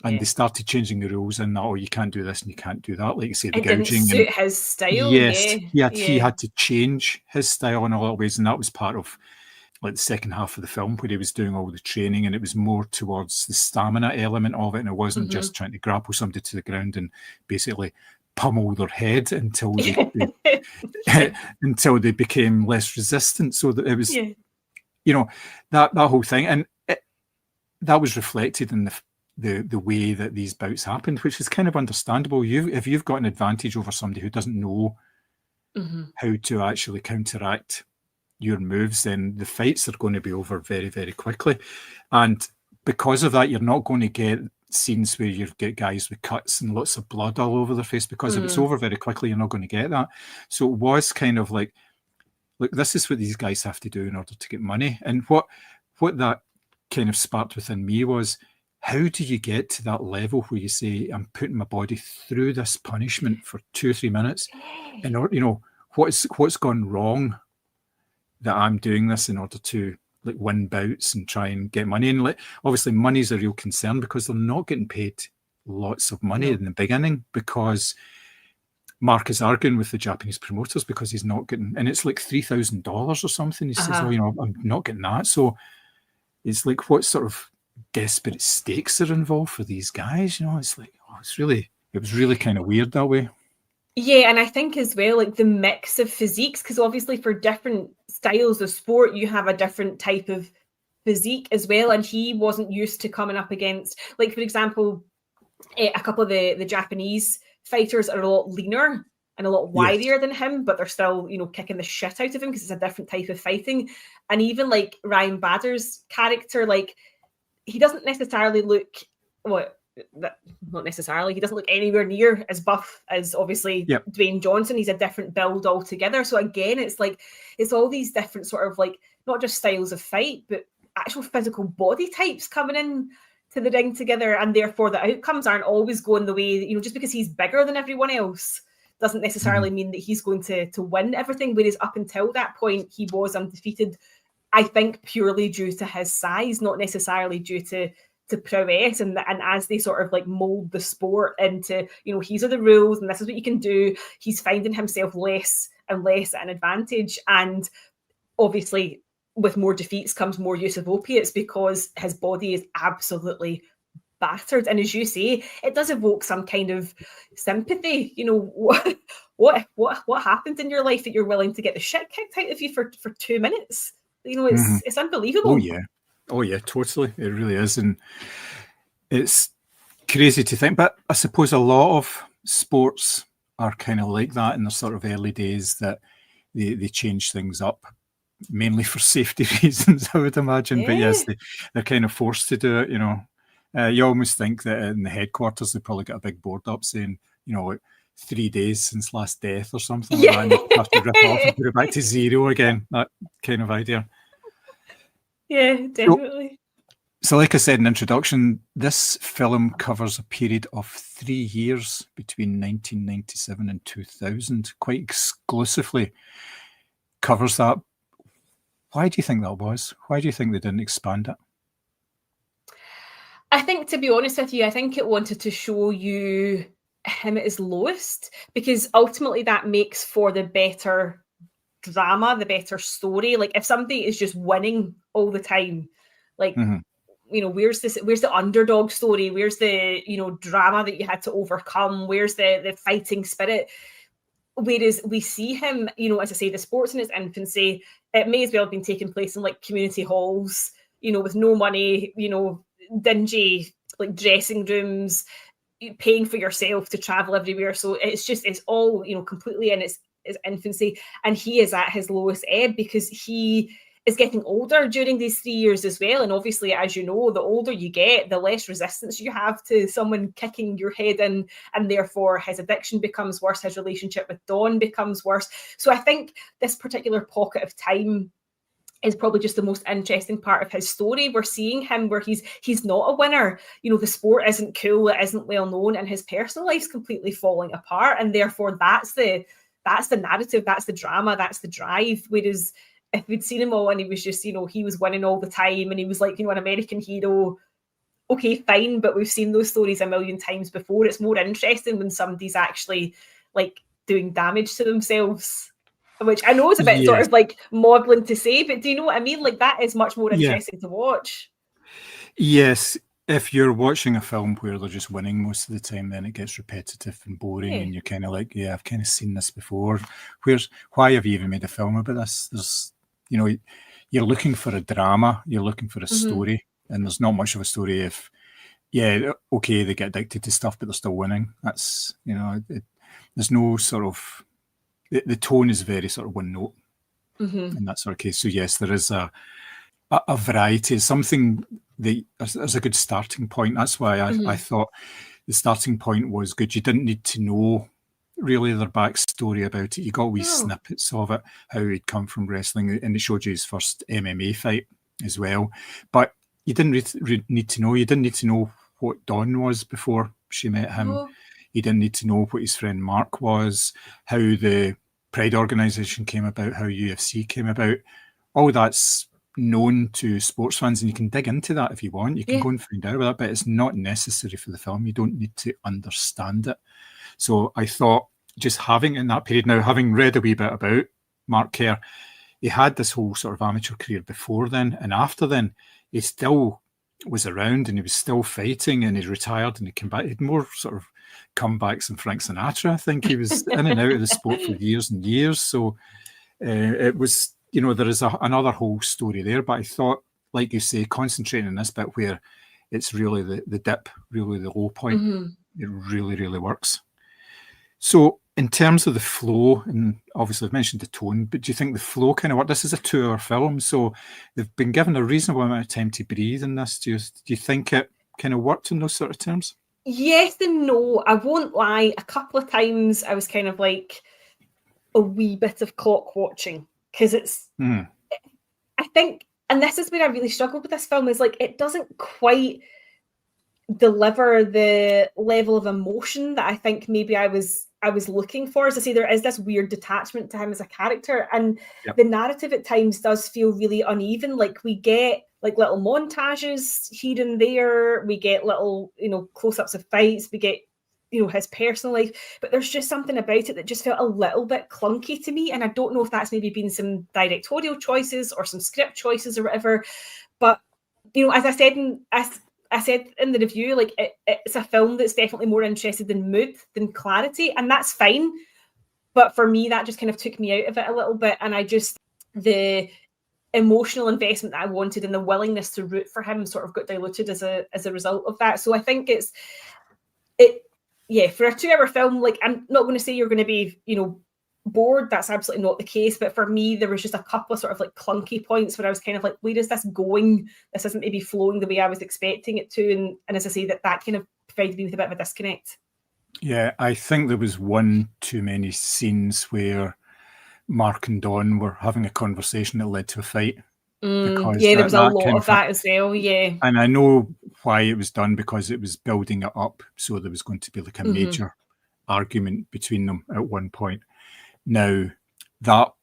And they started changing the rules, and you can't do this and you can't do that. Like you say, the gouging. Didn't suit his style. Yes, he had to change his style in a lot of ways, and that was part of like the second half of the film where he was doing all the training, and it was more towards the stamina element of it, and it wasn't just trying to grapple somebody to the ground and basically pummel their head until they became less resistant. So that it was, that whole thing, and that was reflected in the way that these bouts happened, which is kind of understandable. If you've got an advantage over somebody who doesn't know how to actually counteract your moves, then the fights are going to be over very, very quickly. And because of that, you're not going to get scenes where you get guys with cuts and lots of blood all over their face, because if it's over very quickly, you're not going to get that. So it was kind of like, look, this is what these guys have to do in order to get money. And what that kind of sparked within me was, how do you get to that level where you say, I'm putting my body through this punishment for 2 or 3 minutes, and what's gone wrong that I'm doing this in order to like win bouts and try and get money? And obviously money's a real concern, because they're not getting paid lots of money in the beginning, because Mark is arguing with the Japanese promoters because he's not getting, and it's like $3,000 or something. He says, I'm not getting that. So it's like, what sort of desperate stakes are involved for these guys? It's like, it was really kind of weird that way. Yeah, and I think as well, like the mix of physiques, because obviously for different styles of sport, you have a different type of physique as well. And he wasn't used to coming up against, like, for example, a couple of the Japanese fighters are a lot leaner and a lot wilier than him, but they're still, kicking the shit out of him because it's a different type of fighting. And even like Ryan Bader's character, like, he doesn't necessarily look that not necessarily. He doesn't look anywhere near as buff as obviously Dwayne Johnson. He's a different build altogether. So again, it's like it's all these different sort of like not just styles of fight, but actual physical body types coming in to the ring together, and therefore the outcomes aren't always going the way, you know, just because he's bigger than everyone else doesn't necessarily mean that he's going to win everything. Whereas up until that point, he was undefeated, I think, purely due to his size, not necessarily due to prowess. And as they sort of like mold the sport into, you know, these are the rules and this is what you can do, he's finding himself less and less at an advantage. And obviously with more defeats comes more use of opiates because his body is absolutely battered. And as you say, it does evoke some kind of sympathy. You know, what happened in your life that you're willing to get the shit kicked out of you for 2 minutes? You know, it's unbelievable. Oh yeah, totally. It really is. And it's crazy to think, but I suppose a lot of sports are kind of like that in the sort of early days, that they change things up, mainly for safety reasons, I would imagine. Yeah. But yes, they're kind of forced to do it, you know. You almost think that in the headquarters, they probably got a big board up saying, you know, 3 days since last death or something like that, and they have to rip off and put it back to 0 again, that kind of idea. Yeah, definitely. So like I said in the introduction, this film covers a period of 3 years between 1997 and 2000, quite exclusively covers that. Why do you think that was? Why do you think they didn't expand it? I think, to be honest with you, I think it wanted to show you him at his lowest, because ultimately that makes for the better drama, the better story. Like if somebody is just winning all the time, like, you know, where's the underdog story? Where's the, you know, drama that you had to overcome? Where's the fighting spirit? Whereas we see him, you know, as I say, the sport's in its infancy. It may as well have been taking place in like community halls, you know, with no money, you know, dingy like dressing rooms, paying for yourself to travel everywhere. So it's all, you know, completely in its infancy. And he is at his lowest ebb because he is getting older during these 3 years as well. And obviously, as you know, the older you get, the less resistance you have to someone kicking your head in, and therefore his addiction becomes worse, his relationship with Dawn becomes worse. So I think this particular pocket of time is probably just the most interesting part of his story. We're seeing him where he's not a winner. You know, the sport isn't cool, it isn't well known, and his personal life's completely falling apart. And therefore that's the narrative, that's the drama, that's the drive. Whereas if we'd seen him all and he was just, you know, he was winning all the time and he was like, you know, an American hero, okay, fine, but we've seen those stories a million times before. It's more interesting when somebody's actually like doing damage to themselves. Which I know is a bit sort of like maudlin to say, but do you know what I mean? Like that is much more interesting to watch. Yes, if you're watching a film where they're just winning most of the time, then it gets repetitive and boring, and you're kind of like, yeah, I've kind of seen this before. Why have you even made a film about this? There's, you know, you're looking for a drama, you're looking for a story, and there's not much of a story if, okay, they get addicted to stuff, but they're still winning. That's, you know, there's no sort of, the tone is very sort of one note in that sort of case. So yes, there is a variety, something that is a good starting point. That's why I thought the starting point was good. You didn't need to know really their backstory about it. You got wee snippets of it, how he'd come from wrestling, and it showed you his first MMA fight as well. But you didn't need to know. You didn't need to know what Dawn was before she met him. You didn't need to know what his friend Mark was, how the Pride organisation came about, how UFC came about. All that's known to sports fans, and you can dig into that if you want. You can go and find out about that, but it's not necessary for the film. You don't need to understand it. So I thought just having in that period, now having read a wee bit about Mark Kerr, he had this whole sort of amateur career before then, and after then, he still was around and he was still fighting, and he retired and he came back. He had more sort of comebacks than Frank Sinatra. I think he was in and out of the sport for years and years. So it was, you know, there is another whole story there. But I thought, like you say, concentrating on this bit where it's really the dip, really the low point, it really, really works. So in terms of the flow, and obviously I've mentioned the tone, but do you think the flow kind of worked? This is a 2-hour film, so they've been given a reasonable amount of time to breathe in this. Do you think it kind of worked in those sort of terms? Yes and no. I won't lie. A couple of times I was kind of like a wee bit of clock watching, because it's, I think, and this is where I really struggled with this film, is like it doesn't quite deliver the level of emotion that I think maybe I was looking for. As I say, there is this weird detachment to him as a character, and the narrative at times does feel really uneven. Like we get like little montages here and there, we get little, you know, close-ups of fights, we get, you know, his personal life, but there's just something about it that just felt a little bit clunky to me. And I don't know if that's maybe been some directorial choices or some script choices or whatever. But, you know, as I said in the review, like it's a film that's definitely more interested in mood than clarity, and that's fine. But for me, that just kind of took me out of it a little bit, and the emotional investment that I wanted and the willingness to root for him sort of got diluted as a result of that. So I think for a 2-hour film, like, I'm not going to say you're going to be, you know, bored. That's absolutely not the case. But for me, there was just a couple of sort of like clunky points where I was kind of like, where is this going? This isn't maybe flowing the way I was expecting it to. And as I say, that kind of provided me with a bit of a disconnect. Yeah, I think there was one too many scenes where Mark and Dawn were having a conversation that led to a fight. Because there was a lot of that as well, yeah. And I know why it was done, because it was building it up, so there was going to be like a major argument between them at one point. Now, that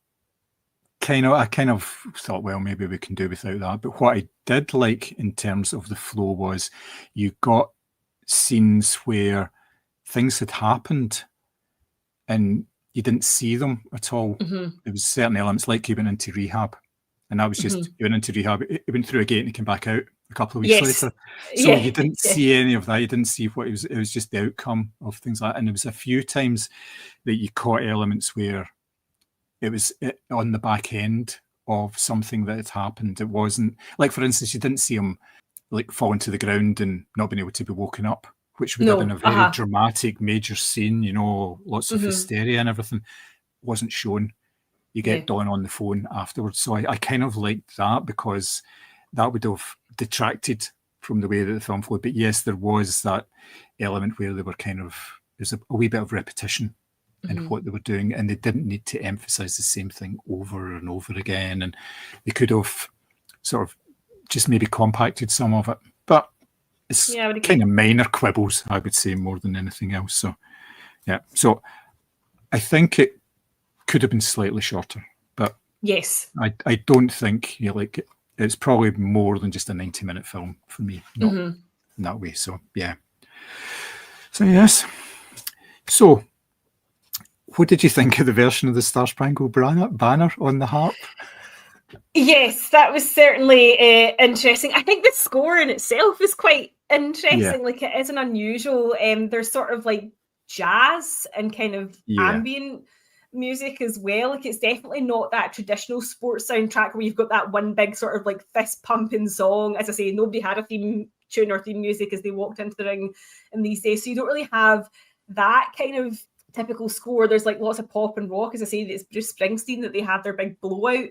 I kind of thought, well, maybe we can do without that. But what I did like in terms of the flow was you got scenes where things had happened and you didn't see them at all. There was certain elements, like he went into rehab, and that was just, he went into rehab, he went through a gate and he came back out a couple of weeks later. So you didn't see any of that. You didn't see what it was just the outcome of things like that. And there was a few times that you caught elements where it was on the back end of something that had happened. It wasn't, like, for instance, you didn't see him like falling to the ground and not being able to be woken up, which would have been a very dramatic major scene, you know, lots of hysteria and everything. Wasn't shown. You get Dawn on the phone afterwards. So I kind of liked that, because that would have detracted from the way that the film flowed. But yes, there was that element where they were kind of, there's a wee bit of repetition in what they were doing, and they didn't need to emphasize the same thing over and over again. And they could have sort of just maybe compacted some of it. But it's kind of minor quibbles, I would say, more than anything else. So, yeah. So I think it could have been slightly shorter, but yes, I don't think, you know, like, it's probably more than just a 90-minute film for me, not in that way. So yeah. So yes. So what did you think of the version of the Star Spangled Banner on the harp? Yes, that was certainly interesting. I think the score in itself is quite interesting. Yeah. Like, it is an unusual. There's sort of like jazz and kind of ambient music as well. Like, it's definitely not that traditional sports soundtrack where you've got that one big sort of like fist pumping song. As I say, nobody had a theme tune or theme music as they walked into the ring in these days, so you don't really have that kind of typical score. There's like lots of pop and rock. As I say, it's Bruce Springsteen that they had their big blowout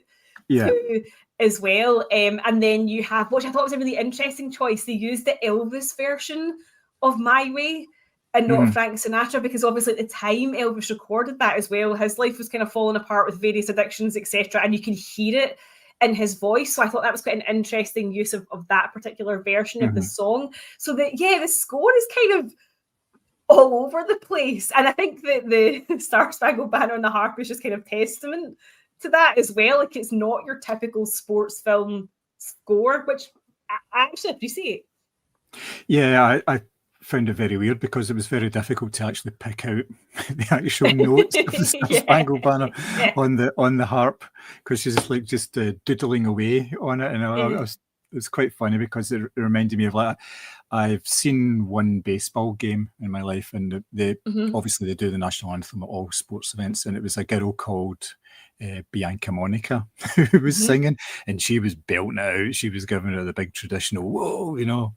to as well. And then you have, which I thought was a really interesting choice, they used the Elvis version of My Way and not Frank Sinatra, because obviously at the time Elvis recorded that as well. His life was kind of falling apart with various addictions, etc., and you can hear it in his voice. So I thought that was quite an interesting use of that particular version of the song. So that, the score is kind of all over the place, and I think that the Star Spangled Banner on the harp is just kind of testament to that as well. Like, it's not your typical sports film score, which I actually appreciate. Yeah, I found it very weird, because it was very difficult to actually pick out the actual notes of the Star Spangled Banner on the harp, because she's just doodling away on it, and it was quite funny, because it reminded me of, like, I've seen one baseball game in my life, and they obviously they do the national anthem at all sports events, and it was a girl called Bianca Monica who was singing, and she was belting it out. She was giving it the big traditional whoa, you know,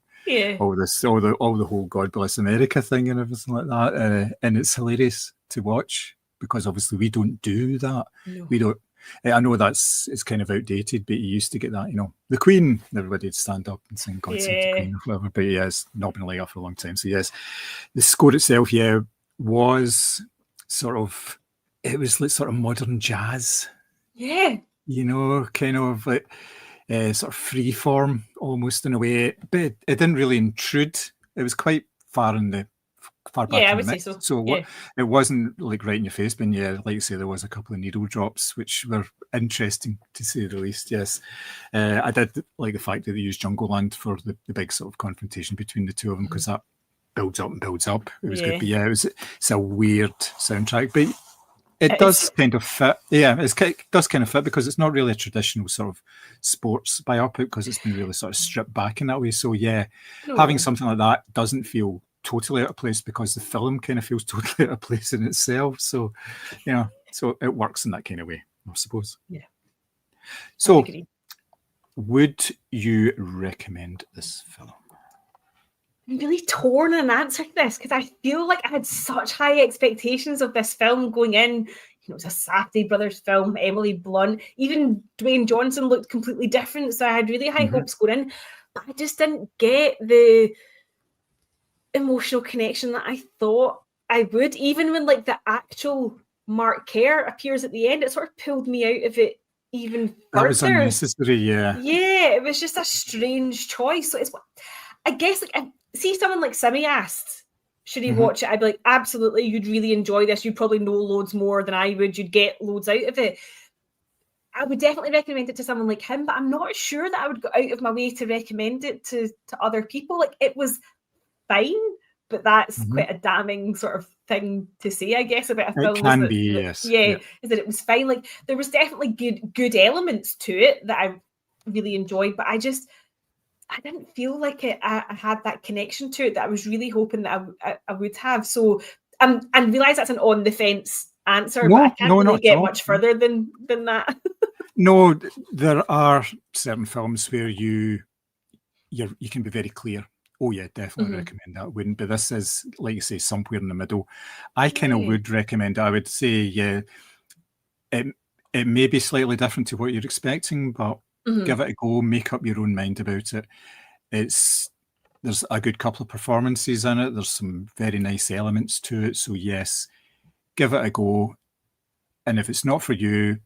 all the whole God Bless America thing and everything like that, and it's hilarious to watch, because obviously we don't do that. We don't. I know it's kind of outdated, but you used to get that, the Queen, everybody would stand up and sing God Save the Queen or whatever, but yeah, it's not been like that for a long time. So yes, the score itself, was sort of, it was like sort of modern jazz. Yeah. Kind of like sort of free form almost in a way, but it didn't really intrude. It was quite far back in the mix. It wasn't like right in your face, but like you say, there was a couple of needle drops which were interesting to say the least. Yes, I did like the fact that they used Jungleland for the big sort of confrontation between the two of them, because that builds up and builds up. It was good, but it's a weird soundtrack, but it does kind of fit. Yeah, it does kind of fit because it's not really a traditional sort of sports biopic, because it's been really sort of stripped back in that way. So having something like that doesn't feel totally out of place, because the film kind of feels totally out of place in itself. So, so it works in that kind of way, I suppose. Yeah. So, would you recommend this film? I'm really torn in answering this, because I feel like I had such high expectations of this film going in. It's a Safdie brothers film, Emily Blunt, even Dwayne Johnson looked completely different. So I had really high hopes going in, but I just didn't get the emotional connection that I thought I would. Even when like the actual Mark Kerr appears at the end, it sort of pulled me out of it even further. That was unnecessary, yeah. Yeah, it was just a strange choice. So I guess like I see someone like Simi asked, should he watch it? I'd be like, absolutely, you'd really enjoy this. You'd probably know loads more than I would. You'd get loads out of it. I would definitely recommend it to someone like him, but I'm not sure that I would go out of my way to recommend it to other people. Like, it was fine, but that's quite a damning sort of thing to say, I guess, about a film. It can be, yes. Yeah, is that it was fine. Like, there was definitely good elements to it that I really enjoyed, but I didn't feel like I had that connection to it that I was really hoping that I would have. So, and realise that's an on the fence answer, but I can't really get much further than that. No, there are certain films where you can be very clear. Oh yeah, definitely recommend that. Wouldn't, but this is, like you say, somewhere in the middle. I kind of would recommend. I would say, it may be slightly different to what you're expecting, but give it a go. Make up your own mind about it. There's a good couple of performances in it. There's some very nice elements to it. So yes, give it a go. And if it's not for you,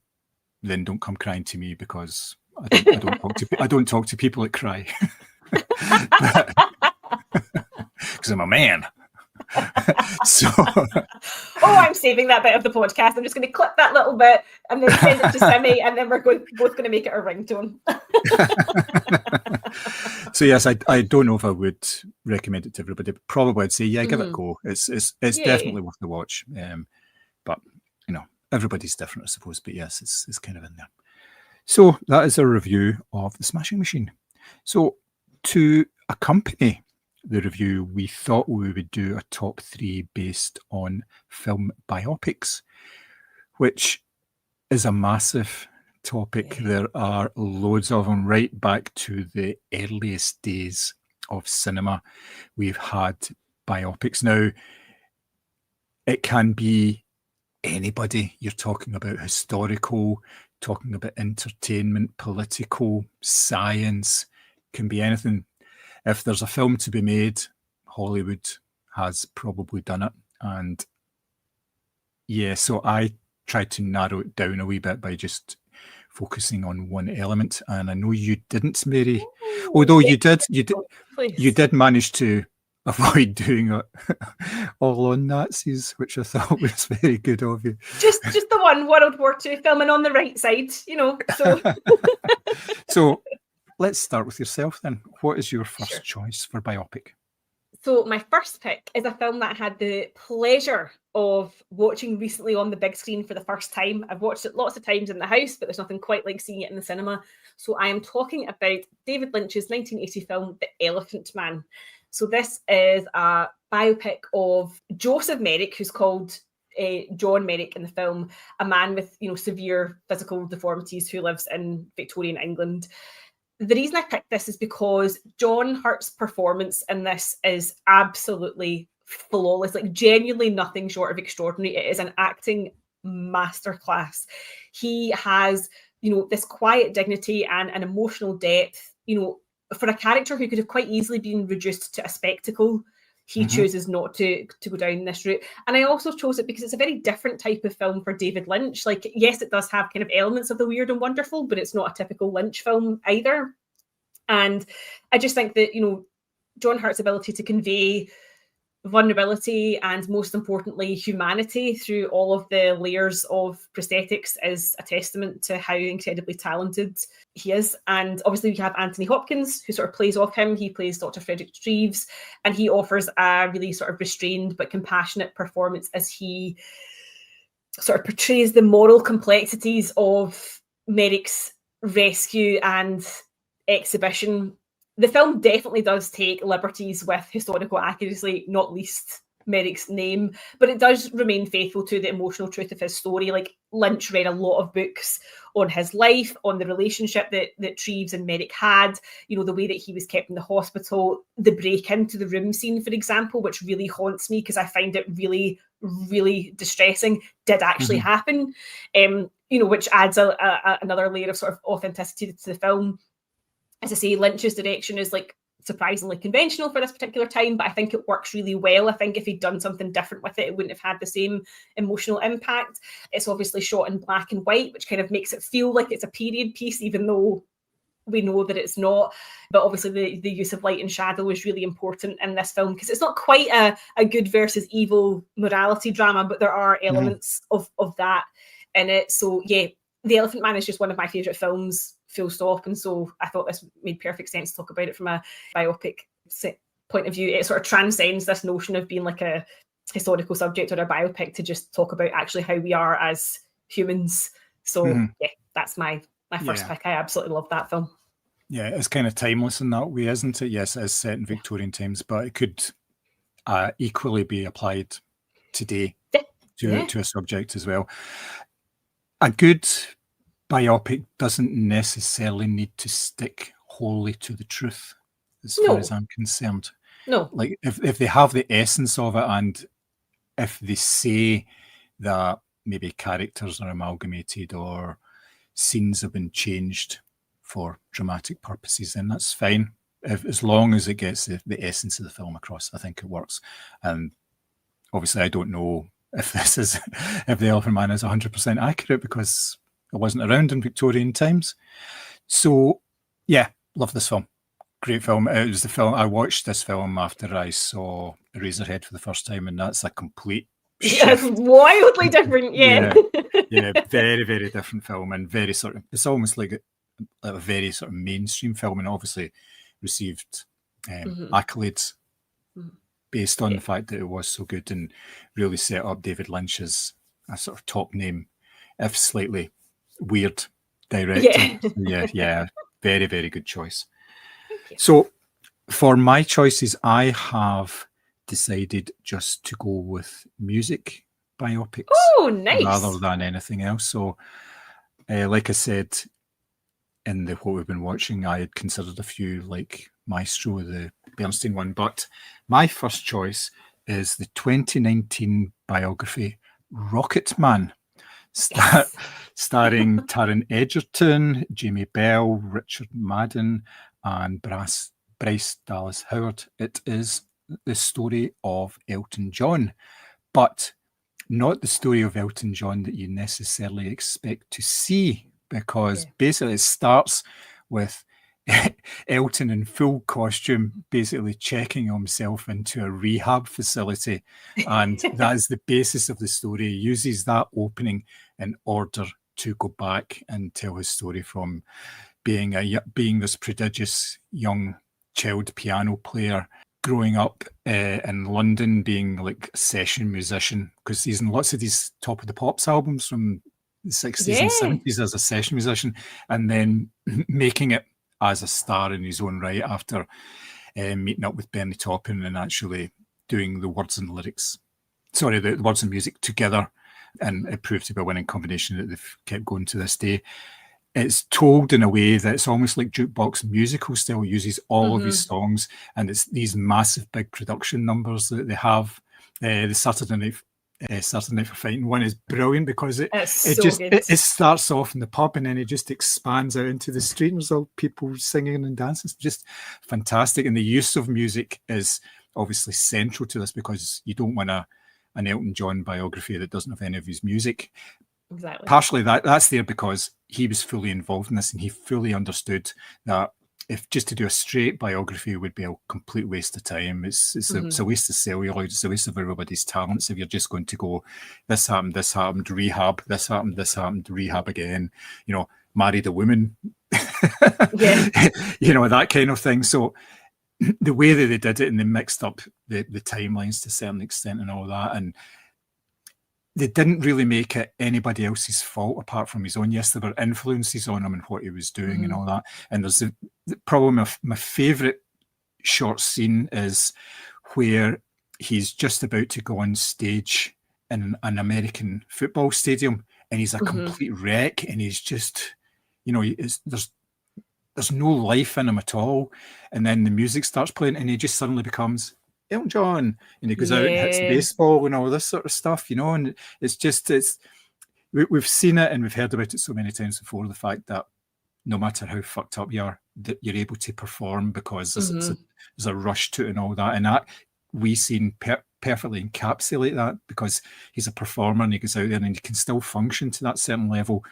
then don't come crying to me, because I don't talk to people that cry. Because I'm a man. So I'm saving that bit of the podcast. I'm just going to clip that little bit and then send it to Simi, and then we're both going to make it a ringtone. So yes, I don't know if I would recommend it to everybody, but probably I'd say give it a go. It's definitely worth the watch. But everybody's different, I suppose. But yes, it's kind of in there. So that is a review of The Smashing Machine. So to accompany the review, we thought we would do a top 3 based on film biopics, which is a massive topic. There are loads of them, right back to the earliest days of cinema. We've had biopics. Now, it can be anybody. You're talking about historical, talking about entertainment, political, science, can be anything. If there's a film to be made, Hollywood has probably done it. And so I tried to narrow it down a wee bit by just focusing on one element. And I know you didn't, Mary. Although you did manage to avoid doing it all on Nazis, which I thought was very good of you. Just the one World War II filming on the right side, So So let's start with yourself then. What is your first choice for biopic? So my first pick is a film that I had the pleasure of watching recently on the big screen for the first time. I've watched it lots of times in the house, but there's nothing quite like seeing it in the cinema. So I am talking about David Lynch's 1980 film, The Elephant Man. So this is a biopic of Joseph Merrick, who's called John Merrick in the film, a man with severe physical deformities who lives in Victorian England. The reason I picked this is because John Hurt's performance in this is absolutely flawless, like genuinely nothing short of extraordinary. It is an acting masterclass. He has, this quiet dignity and an emotional depth, for a character who could have quite easily been reduced to a spectacle. He chooses not to go down this route. And I also chose it because it's a very different type of film for David Lynch. Like, yes, it does have kind of elements of the weird and wonderful, but it's not a typical Lynch film either. And I just think that, John Hurt's ability to convey vulnerability and, most importantly, humanity through all of the layers of prosthetics is a testament to how incredibly talented he is. And obviously we have Anthony Hopkins, who sort of plays off him. He plays Dr. Frederick Treves, and he offers a really sort of restrained but compassionate performance as he sort of portrays the moral complexities of Merrick's rescue and exhibition. The film definitely does take liberties with historical accuracy, not least Merrick's name, but it does remain faithful to the emotional truth of his story. Like, Lynch read a lot of books on his life, on the relationship that Treves and Merrick had, the way that he was kept in the hospital, the break into the room scene, for example, which really haunts me because I find it really, really distressing, did actually happen, which adds another layer of sort of authenticity to the film. As I say, Lynch's direction is like surprisingly conventional for this particular time, but I think it works really well. I think if he'd done something different with it, it wouldn't have had the same emotional impact. It's obviously shot in black and white, which kind of makes it feel like it's a period piece, even though we know that it's not. But obviously the use of light and shadow is really important in this film because it's not quite a good versus evil morality drama, but there are elements of that in it. So yeah, The Elephant Man is just one of my favourite films, full stop. And so I thought this made perfect sense to talk about it from a biopic point of view. It sort of transcends this notion of being like a historical subject or a biopic to just talk about actually how we are as humans. So yeah, that's my first pick. I absolutely love that film. Yeah, it's kind of timeless in that way, isn't it? Yes, it is set in Victorian times, but it could equally be applied today to a subject as well. A good biopic doesn't necessarily need to stick wholly to the truth, as far as I'm concerned. No. Like, if they have the essence of it, and if they say that maybe characters are amalgamated or scenes have been changed for dramatic purposes, then that's fine. As long as it gets the essence of the film across, I think it works. And obviously, I don't know if The Elephant Man is 100% accurate because I wasn't around in Victorian times. So yeah, love this film. Great film. It was the film I watched this film after I saw Eraserhead for the first time, and that's a complete shift. It's wildly different. Yeah, very, very different film, and very sort of, it's almost like a very sort of mainstream film, and obviously received accolades based on the fact that it was so good and really set up David Lynch as a sort of top name, if slightly weird director. Yeah, very, very good choice. So for my choices, I have decided just to go with music biopics. Oh, nice. Rather than anything else. So like I said, in what we've been watching, I had considered a few, like Maestro, the Bernstein one, but my first choice is the 2019 biography Rocket Man, starring Taron Egerton, Jamie Bell, Richard Madden, and Bryce Dallas Howard. It is the story of Elton John, but not the story of Elton John that you necessarily expect to see, because basically it starts with Elton in full costume, basically checking himself into a rehab facility. And that is the basis of the story. He uses that opening in order to go back and tell his story from being this prodigious young child piano player, growing up in London, being like a session musician, because he's in lots of these Top of the Pops albums from the 60s and 70s as a session musician, and then making it as a star in his own right after meeting up with Bernie Taupin and actually doing the words and music together. And it proved to be a winning combination that they've kept going to this day. It's told in a way that it's almost like jukebox musical style, uses all of his songs, and it's these massive big production numbers that they have. The Saturday Night Saturday Night for Fighting one is brilliant because it so good. It starts off in the pub and then it just expands out into the street and there's all people singing and dancing. It's just fantastic. And the use of music is obviously central to this because you don't want an Elton John biography that doesn't have any of his music. Exactly. Partially that's there because he was fully involved in this and he fully understood that if just to do a straight biography would be a complete waste of time. It's a waste of celluloid. It's a waste of everybody's talents if you're just going to go, this happened, rehab, this happened, rehab again, married a woman, that kind of thing. So the way that they did it and they mixed up the timelines to a certain extent and all that, and they didn't really make it anybody else's fault apart from his own. Yes, there were influences on him and what he was doing and all that. And there's probably my favourite short scene is where he's just about to go on stage in an American football stadium and he's a complete wreck and he's just, there's no life in him at all. And then the music starts playing and he just suddenly becomes Elton John, and he goes out and hits the baseball and all this sort of stuff, and we've seen it and we've heard about it so many times before, the fact that no matter how fucked up you are, that you're able to perform because there's a rush to it and all that, and that we seen perfectly encapsulate that because he's a performer and he goes out there and he can still function to that certain level,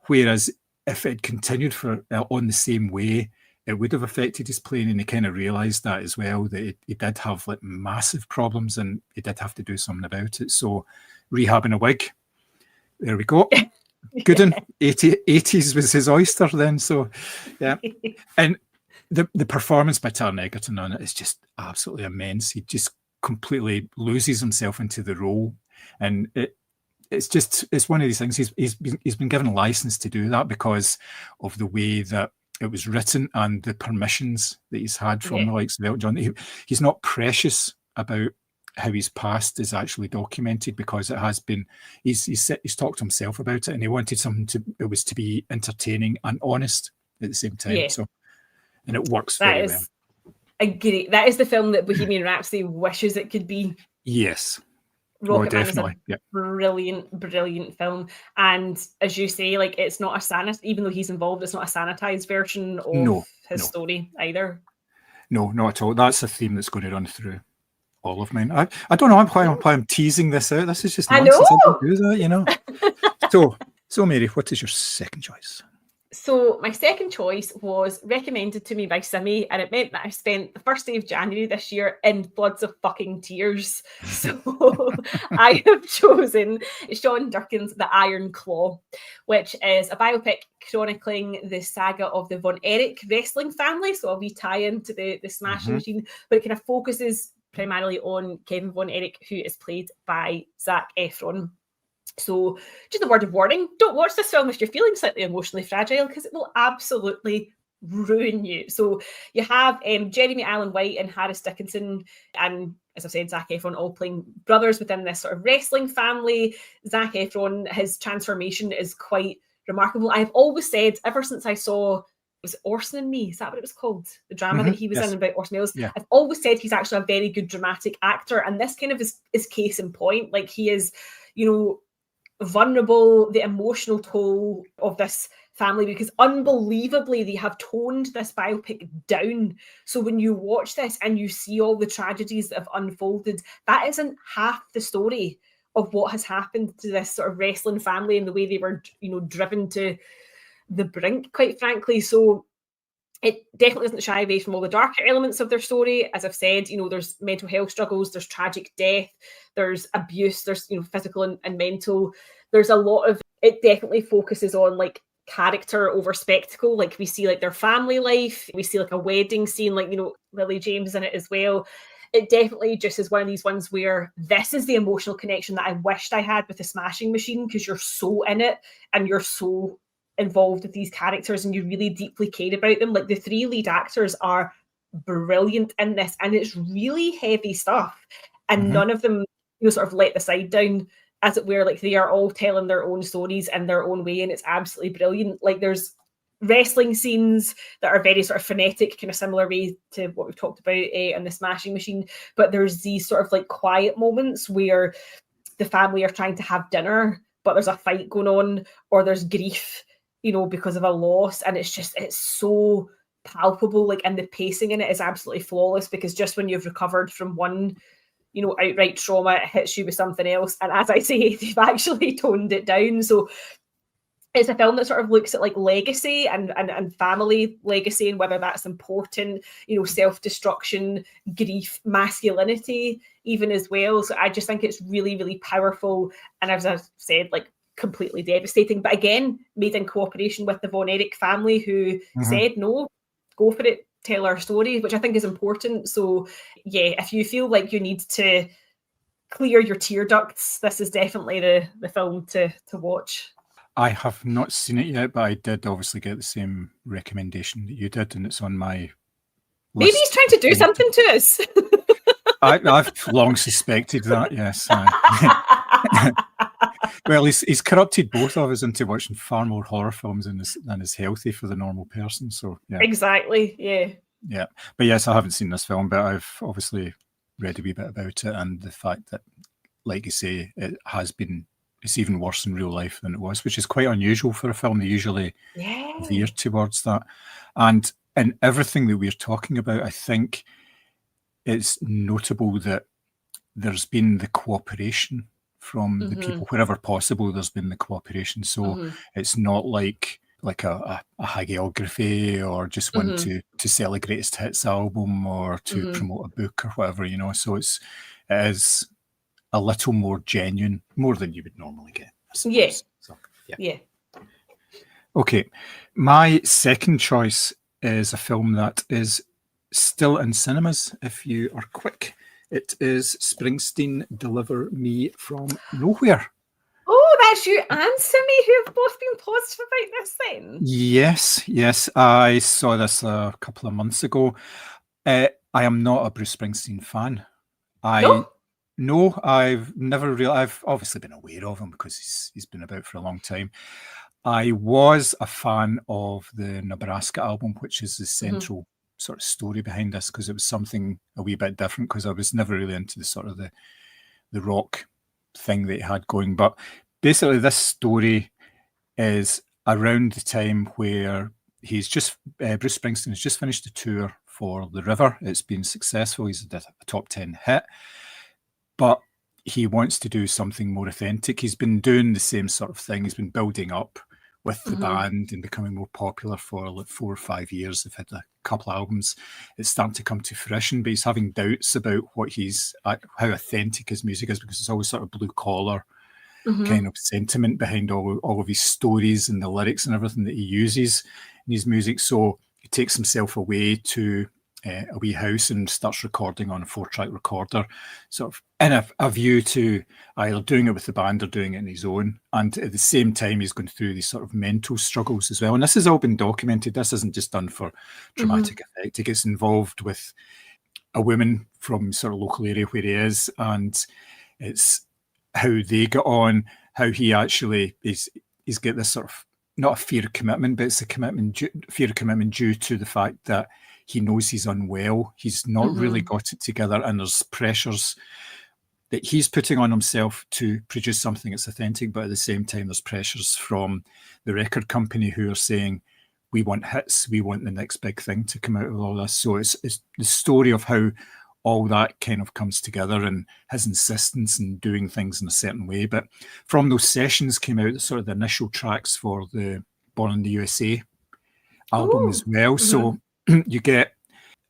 whereas if it continued on the same way, it would have affected his playing, and he kind of realised that as well, that he did have like massive problems and he did have to do something about it. So rehabbing a wig, there we go. Good one. 80s was his oyster then. So yeah. And the performance by Taron Egerton on it is just absolutely immense. He just completely loses himself into the role. And it's one of these things. He's been given a license to do that because of the way that it was written and the permissions that he's had from the likes of Elton John. He's not precious about how his past is actually documented because it has been. He's talked to himself about it, and he wanted something to be entertaining and honest at the same time. Yeah. So, and it works very well. That is the film that Bohemian Rhapsody wishes it could be. Yes. Rocketman is a brilliant film, and as you say, like it's not even though he's involved, it's not a sanitized version of his story either. No, not at all. That's a theme that's going to run through all of mine. I don't know why I'm teasing this out. This is just nonsense. I don't do that, So Mary, what is your second choice? So my second choice was recommended to me by Simi, and it meant that I spent the first day of January this year in floods of fucking tears. So I have chosen Sean Durkin's The Iron Claw, which is a biopic chronicling the saga of the Von Erich wrestling family. So a wee tie-in to the Smashing Machine, but it kind of focuses primarily on Kevin Von Erich, who is played by Zac Efron. So just a word of warning, don't watch this film if you're feeling slightly emotionally fragile because it will absolutely ruin you. So you have Jeremy Allen White and Harris Dickinson and, as I've said, Zac Efron all playing brothers within this sort of wrestling family. Zac Efron, his transformation is quite remarkable. I've always said, ever since I saw, was it Orson and Me? Is that what it was called? The drama that he was in about Orson Welles. Yeah. I've always said he's actually a very good dramatic actor, and this kind of is case in point. Like he is, vulnerable, the emotional toll of this family, because unbelievably they have toned this biopic down. So when you watch this and you see all the tragedies that have unfolded, that isn't half the story of what has happened to this sort of wrestling family and the way they were, driven to the brink, quite frankly. So it definitely doesn't shy away from all the darker elements of their story. As I've said, there's mental health struggles, there's tragic death, there's abuse, there's, physical and mental. There's a lot of, it definitely focuses on like character over spectacle. Like we see like their family life, we see like a wedding scene, like, Lily James is in it as well. It definitely just is one of these ones where this is the emotional connection that I wished I had with the Smashing Machine, because you're so in it and you're so involved with these characters and you really deeply care about them. Like the three lead actors are brilliant in this, and it's really heavy stuff, and none of them sort of let the side down, as it were. Like they are all telling their own stories in their own way, and it's absolutely brilliant. Like there's wrestling scenes that are very sort of frenetic, kind of similar way to what we've talked about in the Smashing Machine, but there's these sort of like quiet moments where the family are trying to have dinner, but there's a fight going on, or there's grief, you know, because of a loss, and it's so palpable, like, and the pacing in it is absolutely flawless, because just when you've recovered from one, you know, outright trauma, it hits you with something else, and as I say, they've actually toned it down. So it's a film that sort of looks at like legacy and family legacy, and whether that's important, you know, self-destruction, grief, masculinity even as well. So I just think it's really, really powerful, and as I've said, like, completely devastating, but again, made in cooperation with the Von Erich family, who said, no, go for it, tell our story, which I think is important. So yeah, if you feel like you need to clear your tear ducts, this is definitely the film to watch. I have not seen it yet, but I did obviously get the same recommendation that you did, and it's on my list. Maybe he's trying to do something to us. I've long suspected that, yes. Well, he's corrupted both of us into watching far more horror films than is healthy for the normal person. So yeah. Exactly, yeah. Yeah. But yes, I haven't seen this film, but I've obviously read a wee bit about it, and the fact that, like you say, it's even worse in real life than it was, which is quite unusual for a film. They usually veer towards that. And in everything that we're talking about, I think it's notable that there's been the cooperation from the people. Wherever possible, there's been the cooperation. So it's not like a hagiography, or just one to sell a greatest hits album, or to promote a book or whatever, you know. So it is a little more genuine, more than you would normally get, I suppose. Yeah. So, yeah. Okay. My second choice is a film that is still in cinemas, if you are quick. It is Springsteen, Deliver Me From Nowhere. Oh, that's you and Simi who have both been positive about this then? Yes. I saw this a couple of months ago. I am not a Bruce Springsteen fan. No, I've never really. I've obviously been aware of him because he's been about for a long time. I was a fan of the Nebraska album, which is the central sort of story behind this, because it was something a wee bit different, because I was never really into the sort of the rock thing that he had going. But basically, this story is around the time where Bruce Springsteen has just finished the tour for The River. It's been successful. He's a top 10 hit. But he wants to do something more authentic. He's been doing the same sort of thing. He's been building up with the band and becoming more popular for like 4 or 5 years. They've had a couple of albums. It's starting to come to fruition, but he's having doubts about how authentic his music is, because it's always sort of blue collar kind of sentiment behind all of his stories and the lyrics and everything that he uses in his music. So he takes himself away to a wee house and starts recording on a 4-track recorder, sort of in a view to either doing it with the band or doing it on his own. And at the same time, he's going through these sort of mental struggles as well. And this has all been documented. This isn't just done for dramatic effect. He gets involved with a woman from sort of local area where he is, and it's how they get on, how he actually he's got this sort of, not a fear of commitment, but it's a fear of commitment due to the fact that he knows he's unwell. He's not really got it together, and there's pressures that he's putting on himself to produce something that's authentic, but at the same time, there's pressures from the record company who are saying, we want hits, we want the next big thing to come out of all this. So it's the story of how all that kind of comes together, and his insistence in doing things in a certain way. But from those sessions came out sort of the initial tracks for the Born in the USA album as well. So you get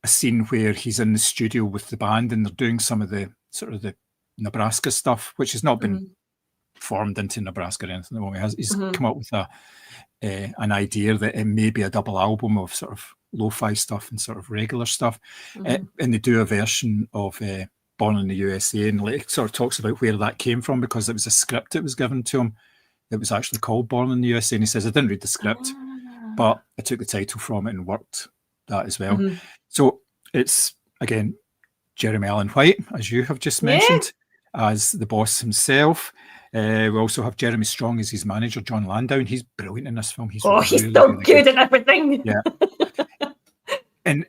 a scene where he's in the studio with the band, and they're doing some of the sort of the Nebraska stuff, which has not been formed into Nebraska or anything. He's come up with an idea that it may be a double album of sort of lo-fi stuff and sort of regular stuff. And they do a version of Born in the USA, and it sort of talks about where that came from, because it was a script that was given to him that was actually called Born in the USA. And he says, I didn't read the script, but I took the title from it and worked that as well. So it's, again, Jeremy Allen White, as you have just mentioned, as the boss himself. We also have Jeremy Strong as his manager, John Landau, and he's brilliant in this film. He's really, so really good at everything. Yeah. And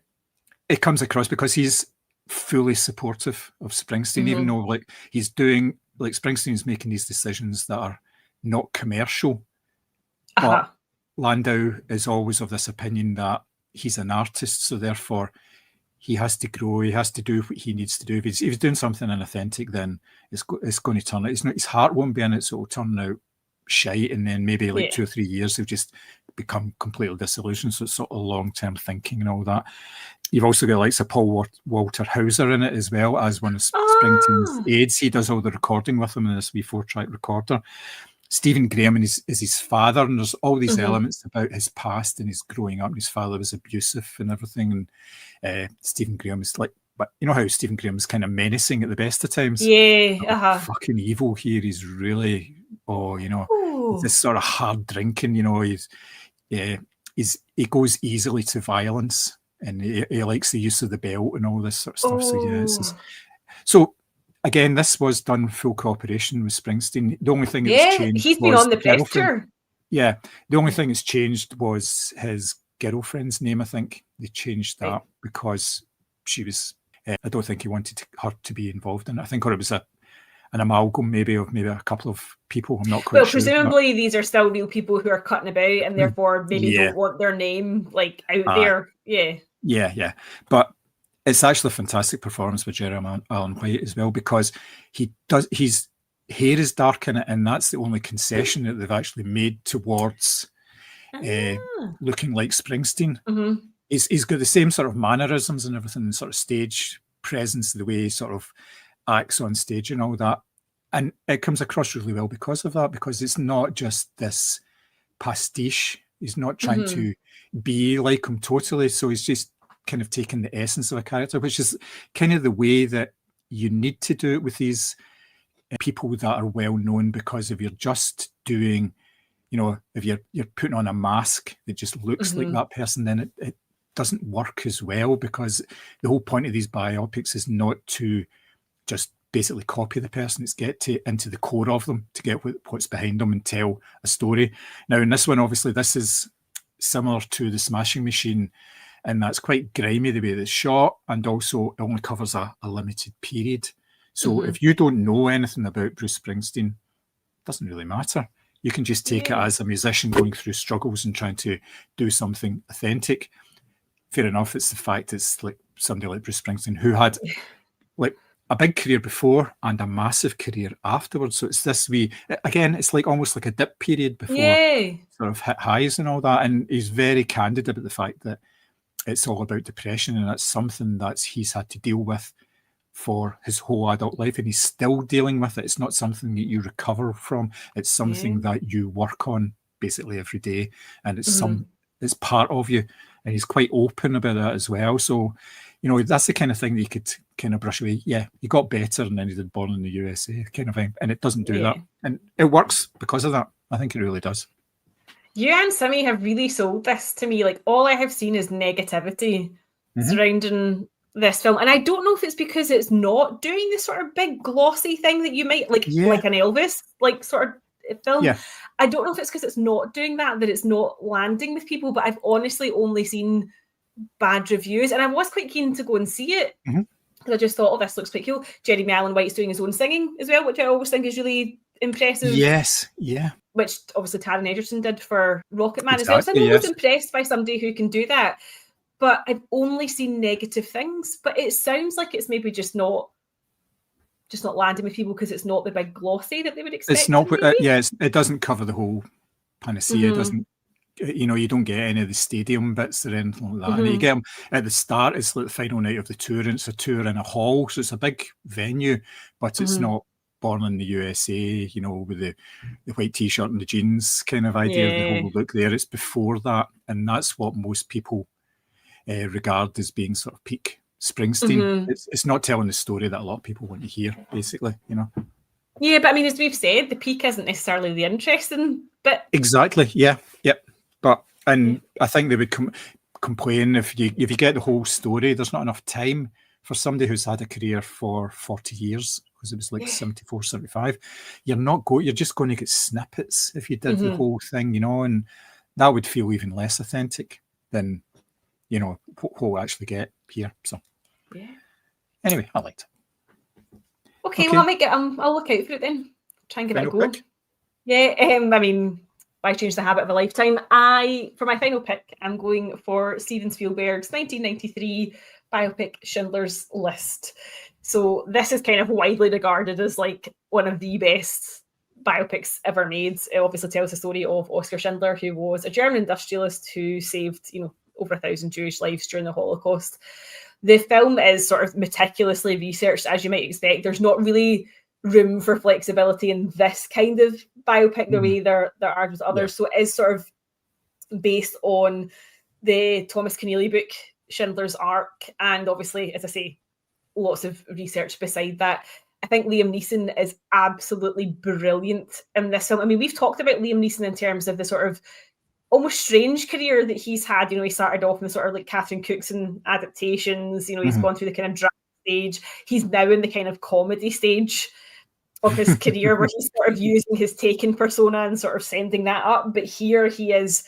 it comes across because he's fully supportive of Springsteen, even though like he's doing like Springsteen's making these decisions that are not commercial, Uh-huh. but Landau is always of this opinion that he's an artist, so therefore he has to grow, he has to do what he needs to do. If he's doing something inauthentic, then it's going to turn out, his heart won't be in it, so it'll turn out shite, and then maybe like 2 or 3 years he'll just become completely disillusioned. So it's sort of long-term thinking and all that. You've also got likes of Paul Walter Hauser in it as well as one of Springsteen's aides. He does all the recording with him in this wee 4-track recorder. Stephen Graham is his father, and there's all these elements about his past and his growing up. And his father was abusive and everything. And Stephen Graham is like, but you know how Stephen Graham is kind of menacing at the best of times? Yeah, fucking evil here. He's really, he's this sort of hard drinking, he goes easily to violence, and he likes the use of the belt and all this sort of stuff. So yeah, so again, this was done full cooperation with Springsteen. The only thing that's changed, he's been on the press tour. Yeah, the only thing that's changed was his girlfriend's name. I think they changed that because she was. I don't think he wanted her to be involved in it. I think, or it was an amalgam maybe of a couple of people. I'm not quite sure. Well, presumably these are still real people who are cutting about and therefore maybe don't want their name like out there. Yeah. But it's actually a fantastic performance by Jeremy Allen White as well, because his hair is dark in it, and that's the only concession that they've actually made towards looking like Springsteen. He's got the same sort of mannerisms and everything, and sort of stage presence, the way he sort of acts on stage and all that. And it comes across really well because of that, because it's not just this pastiche. He's not trying to be like him totally. So he's just kind of taking the essence of a character, which is kind of the way that you need to do it with these people that are well known, because if you're just doing, if you're putting on a mask that just looks like that person, then it doesn't work as well, because the whole point of these biopics is not to just basically copy the person, it's get into the core of them, to get what's behind them and tell a story. Now in this one, obviously this is similar to The Smashing Machine, and that's quite grimy the way it's shot, and also it only covers a limited period. So if you don't know anything about Bruce Springsteen, it doesn't really matter. You can just take it as a musician going through struggles and trying to do something authentic. Fair enough, it's the fact it's like somebody like Bruce Springsteen who had like a big career before and a massive career afterwards. So it's this again, it's like almost like a dip period before sort of hit highs and all that. And he's very candid about the fact that it's all about depression, and that's something that he's had to deal with for his whole adult life, and he's still dealing with it. It's not something that you recover from. It's something that you work on basically every day, and it's it's part of you. And he's quite open about that as well. So, that's the kind of thing that you could kind of brush away. Yeah, he got better and then he did Born in the USA kind of thing. And it doesn't do that. And it works because of that. I think it really does. You and Simi have really sold this to me. Like, all I have seen is negativity surrounding this film. And I don't know if it's because it's not doing this sort of big glossy thing that you might like an Elvis, like sort of film. Yeah. I don't know if it's because it's not doing that it's not landing with people, but I've honestly only seen bad reviews, and I was quite keen to go and see it because I just thought, this looks quite cool. Jeremy Allen White's doing his own singing as well, which I always think is really impressive. Yes, yeah. Which obviously Taron Egerton did for Rocket Man as well. So I'm always impressed by somebody who can do that. But I've only seen negative things. But it sounds like it's maybe just not landing with people because it's not the big glossy that they would expect. It's not, it doesn't cover the whole panacea. It doesn't, you don't get any of the stadium bits or anything like that. And you get them at the start, it's like the final night of the tour, and it's a tour in a hall. So it's a big venue, but it's not Born in the USA, with the white t-shirt and the jeans kind of idea, the whole look there. It's before that. And that's what most people regard as being sort of peak Springsteen. It's not telling the story that a lot of people want to hear, basically, Yeah, but I mean, as we've said, the peak isn't necessarily the interesting bit. Exactly. Yeah. Yep. But I think they would complain if you get the whole story. There's not enough time for somebody who's had a career for 40 years, because it was like 74, 75. You're just going to get snippets if you did the whole thing, and that would feel even less authentic than what we'll actually get here. So anyway, I liked it. Okay, well, I'll look out for it then. Try and give it a go. Pick? Yeah, I mean, why change the habit of a lifetime? For my final pick, I'm going for Steven Spielberg's 1993 biopic Schindler's List. So this is kind of widely regarded as like one of the best biopics ever made. It obviously tells the story of Oskar Schindler, who was a German industrialist who saved, over 1,000 Jewish lives during the Holocaust. The film is sort of meticulously researched, as you might expect. There's not really room for flexibility in this kind of biopic the way there are with others. Yeah. So it is sort of based on the Thomas Keneally book, Schindler's Ark, and obviously, as I say, lots of research beside that. I think Liam Neeson is absolutely brilliant in this film. I mean, we've talked about Liam Neeson in terms of the sort of almost strange career that he's had. He started off in the sort of like Catherine Cookson adaptations. He's gone through the kind of drama stage. He's now in the kind of comedy stage of his career where he's sort of using his Taken persona and sort of sending that up. But here he is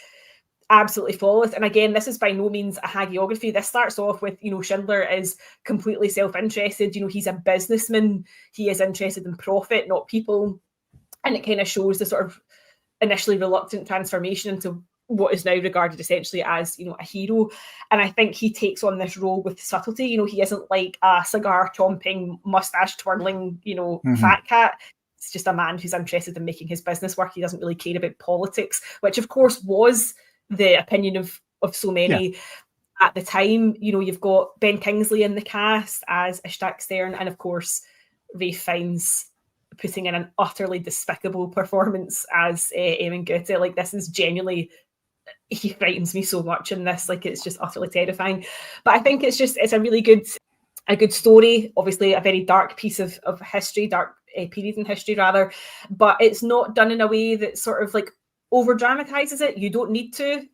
absolutely flawless. And again, this is by no means a hagiography. This starts off with, Schindler is completely self-interested. He's a businessman. He is interested in profit, not people. And it kind of shows the sort of initially reluctant transformation into what is now regarded essentially as, a hero. And I think he takes on this role with subtlety. He isn't like a cigar chomping, mustache twirling, fat cat. It's just a man who's interested in making his business work. He doesn't really care about politics, which of course was the opinion of so many at the time. You've got Ben Kingsley in the cast as Ishtak Stern, and of course Ralph Fiennes putting in an utterly despicable performance as Eamon Goethe. Like, this is genuinely, he frightens me so much in this. Like, it's just utterly terrifying. But I think it's a really good story. Obviously, a very dark piece of history, dark period in history rather. But it's not done in a way that sort of like over dramatizes it. You don't need to.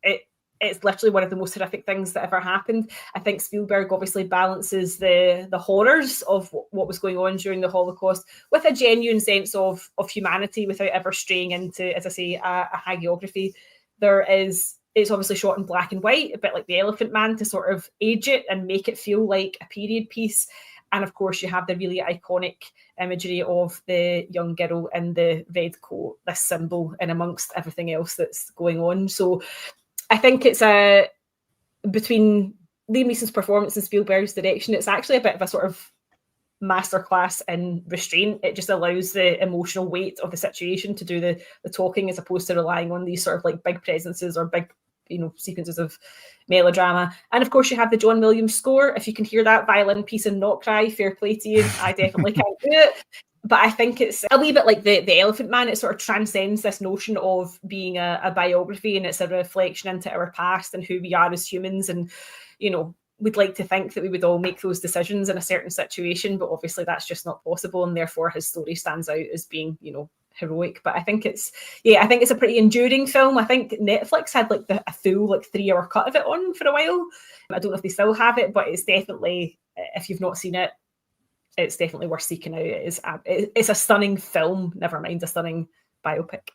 It's literally one of the most horrific things that ever happened. I think Spielberg obviously balances the horrors of what was going on during the Holocaust with a genuine sense of humanity without ever straying into, as I say, a hagiography. It's obviously shot in black and white, a bit like The Elephant Man, to sort of age it and make it feel like a period piece. And of course, you have the really iconic imagery of the young girl in the red coat, this symbol, and amongst everything else that's going on. So I think it's between Liam Neeson's performance and Spielberg's direction, it's actually a bit of a sort of masterclass in restraint. It just allows the emotional weight of the situation to do the talking, as opposed to relying on these sort of like big presences or big, sequences of melodrama. And of course, you have the John Williams score. If you can hear that violin piece and not cry, fair play to you. I definitely can't do it. But I think it's a wee bit like the Elephant Man. It sort of transcends this notion of being a biography, and it's a reflection into our past and who we are as humans. And, we'd like to think that we would all make those decisions in a certain situation, but obviously that's just not possible. And therefore his story stands out as being, heroic. But I think it's a pretty enduring film. I think Netflix had like a full 3-hour cut of it on for a while. I don't know if they still have it, but it's definitely, if you've not seen it, it's definitely worth seeking out. It's a stunning film, never mind a stunning biopic.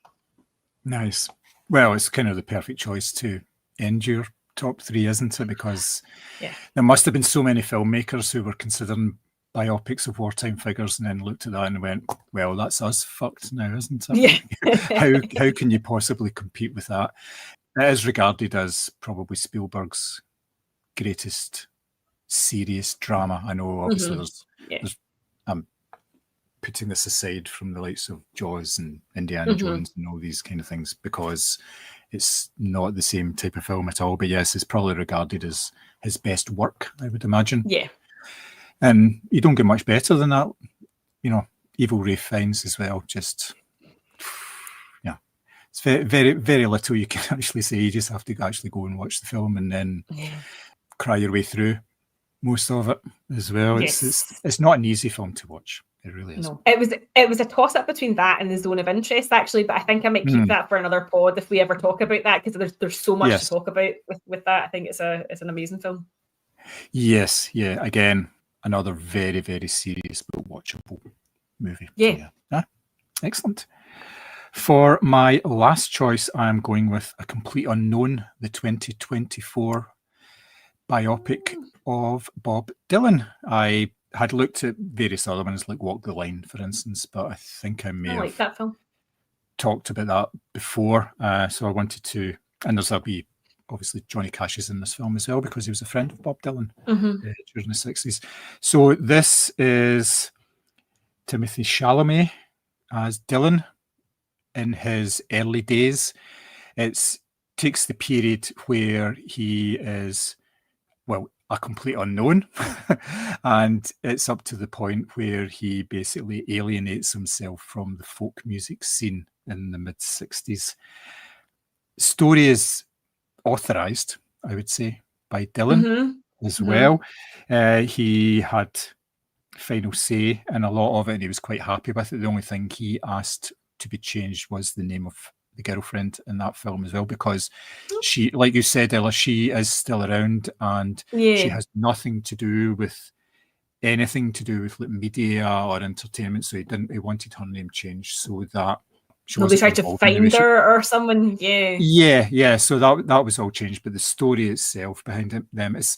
Nice. Well, it's kind of the perfect choice to end your top 3, isn't it? Because there must have been so many filmmakers who were considering biopics of wartime figures and then looked at that and went, well, that's us fucked now, isn't it? Yeah. How can you possibly compete with that? It is regarded as probably Spielberg's greatest serious drama. I know obviously there's I'm putting this aside from the likes of Jaws and Indiana Jones and all these kind of things, because it's not the same type of film at all. But yes, it's probably regarded as his best work, I would imagine. Yeah. And you don't get much better than that. Evil Ralph Fiennes as well. Just, it's very, very, very little you can actually say. You just have to actually go and watch the film and then cry your way through most of it as well. Yes. It's not an easy film to watch. It really is. No, it was a toss up between that and The Zone of Interest, actually. But I think I might keep that for another pod if we ever talk about that, because there's so much to talk about with that. I think it's an amazing film. Yes, yeah. Again, another very, very serious but watchable movie. Yeah. Excellent. For my last choice, I'm going with A Complete Unknown, the 2024 biopic of Bob Dylan. I had looked at various other ones like Walk the Line, for instance, but I think I may I like have that film. talked about that before. So I wanted to, and there's a wee, obviously Johnny Cash is in this film as well because he was a friend of Bob Dylan during the 60s. So this is Timothy Chalamet as Dylan in his early days. It takes the period where he is, well, a complete unknown, and it's up to the point where he basically alienates himself from the folk music scene in the mid-60s. Story is authorised, I would say, by Dylan as well. He had final say in a lot of it, and he was quite happy with it. The only thing he asked to be changed was the name of the girlfriend in that film as well, because she, like you said, Ella, she is still around, and she has nothing to do with anything to do with like media or entertainment. So he wanted her name changed so that she Nobody wasn't tried to involved in the find her or someone. Yeah. So that was all changed, but the story itself behind them is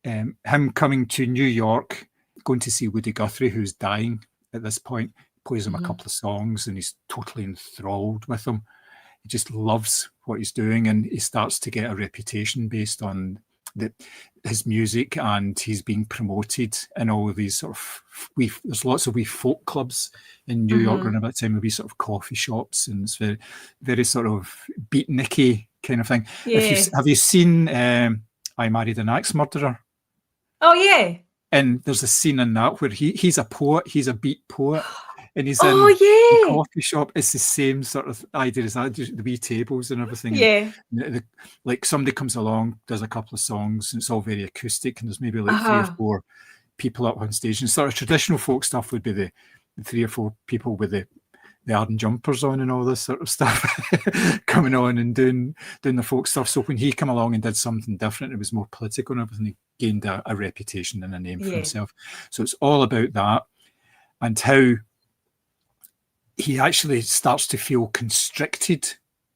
him coming to New York, going to see Woody Guthrie, who's dying at this point, plays him a couple of songs, and he's totally enthralled with him. He just loves what he's doing, and he starts to get a reputation based on his music, and he's being promoted in all of these sort of there's lots of wee folk clubs in New York around that time, wee sort of coffee shops, and it's very, very sort of beatniky kind of thing. Have you seen I Married an Axe Murderer? Oh yeah. And there's a scene in that where he's a poet, he's a beat poet, and he's in the coffee shop. It's the same sort of idea as that, the wee tables and everything. Yeah. And like somebody comes along, does a couple of songs, and it's all very acoustic, and there's maybe like 3 or 4 people up on stage. And sort of traditional folk stuff would be the 3 or 4 people with the Arden jumpers on and all this sort of stuff coming on and doing the folk stuff. So when he came along and did something different, it was more political and everything, he gained a reputation and a name for himself. So it's all about that, and how he actually starts to feel constricted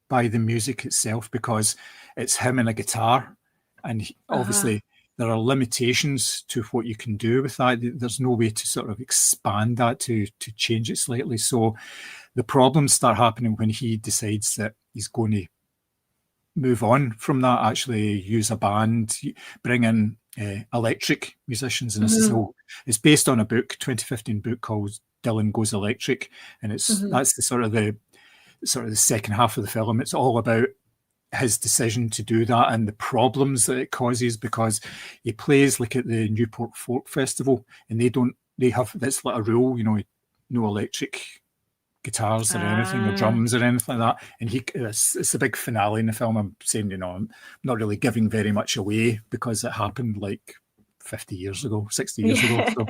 by the music itself, because it's him and a guitar, and obviously there are limitations to what you can do with that. There's no way to sort of expand that, to change it slightly. So the problems start happening when he decides that he's going to move on from that, actually use a band, bring in electric musicians. And this is all, it's based on a book, 2015 book called Dylan Goes Electric, and that's the sort of the second half of the film. It's all about his decision to do that and the problems that it causes, because he plays like at the Newport Folk Festival, and they have this like a rule, no electric guitars or anything, or drums or anything like that. And it's a big finale in the film. I'm saying, I'm not really giving very much away because it happened like 50 years ago, 60 years ago.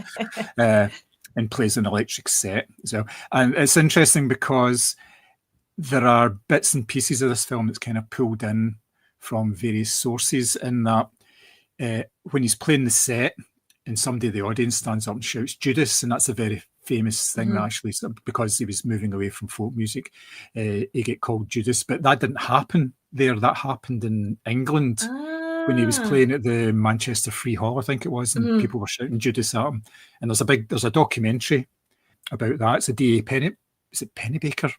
So, and plays an electric set. So, and it's interesting because there are bits and pieces of this film that's kind of pulled in from various sources, in that when he's playing the set and somebody in the audience stands up and shouts Judas, and that's a very famous thing that actually, because he was moving away from folk music, he get called Judas. But that didn't happen there. That happened in England when he was playing at the Manchester Free Hall, I think it was, and people were shouting Judas at him. And there's a documentary about that. It's a D.A. Pennebaker?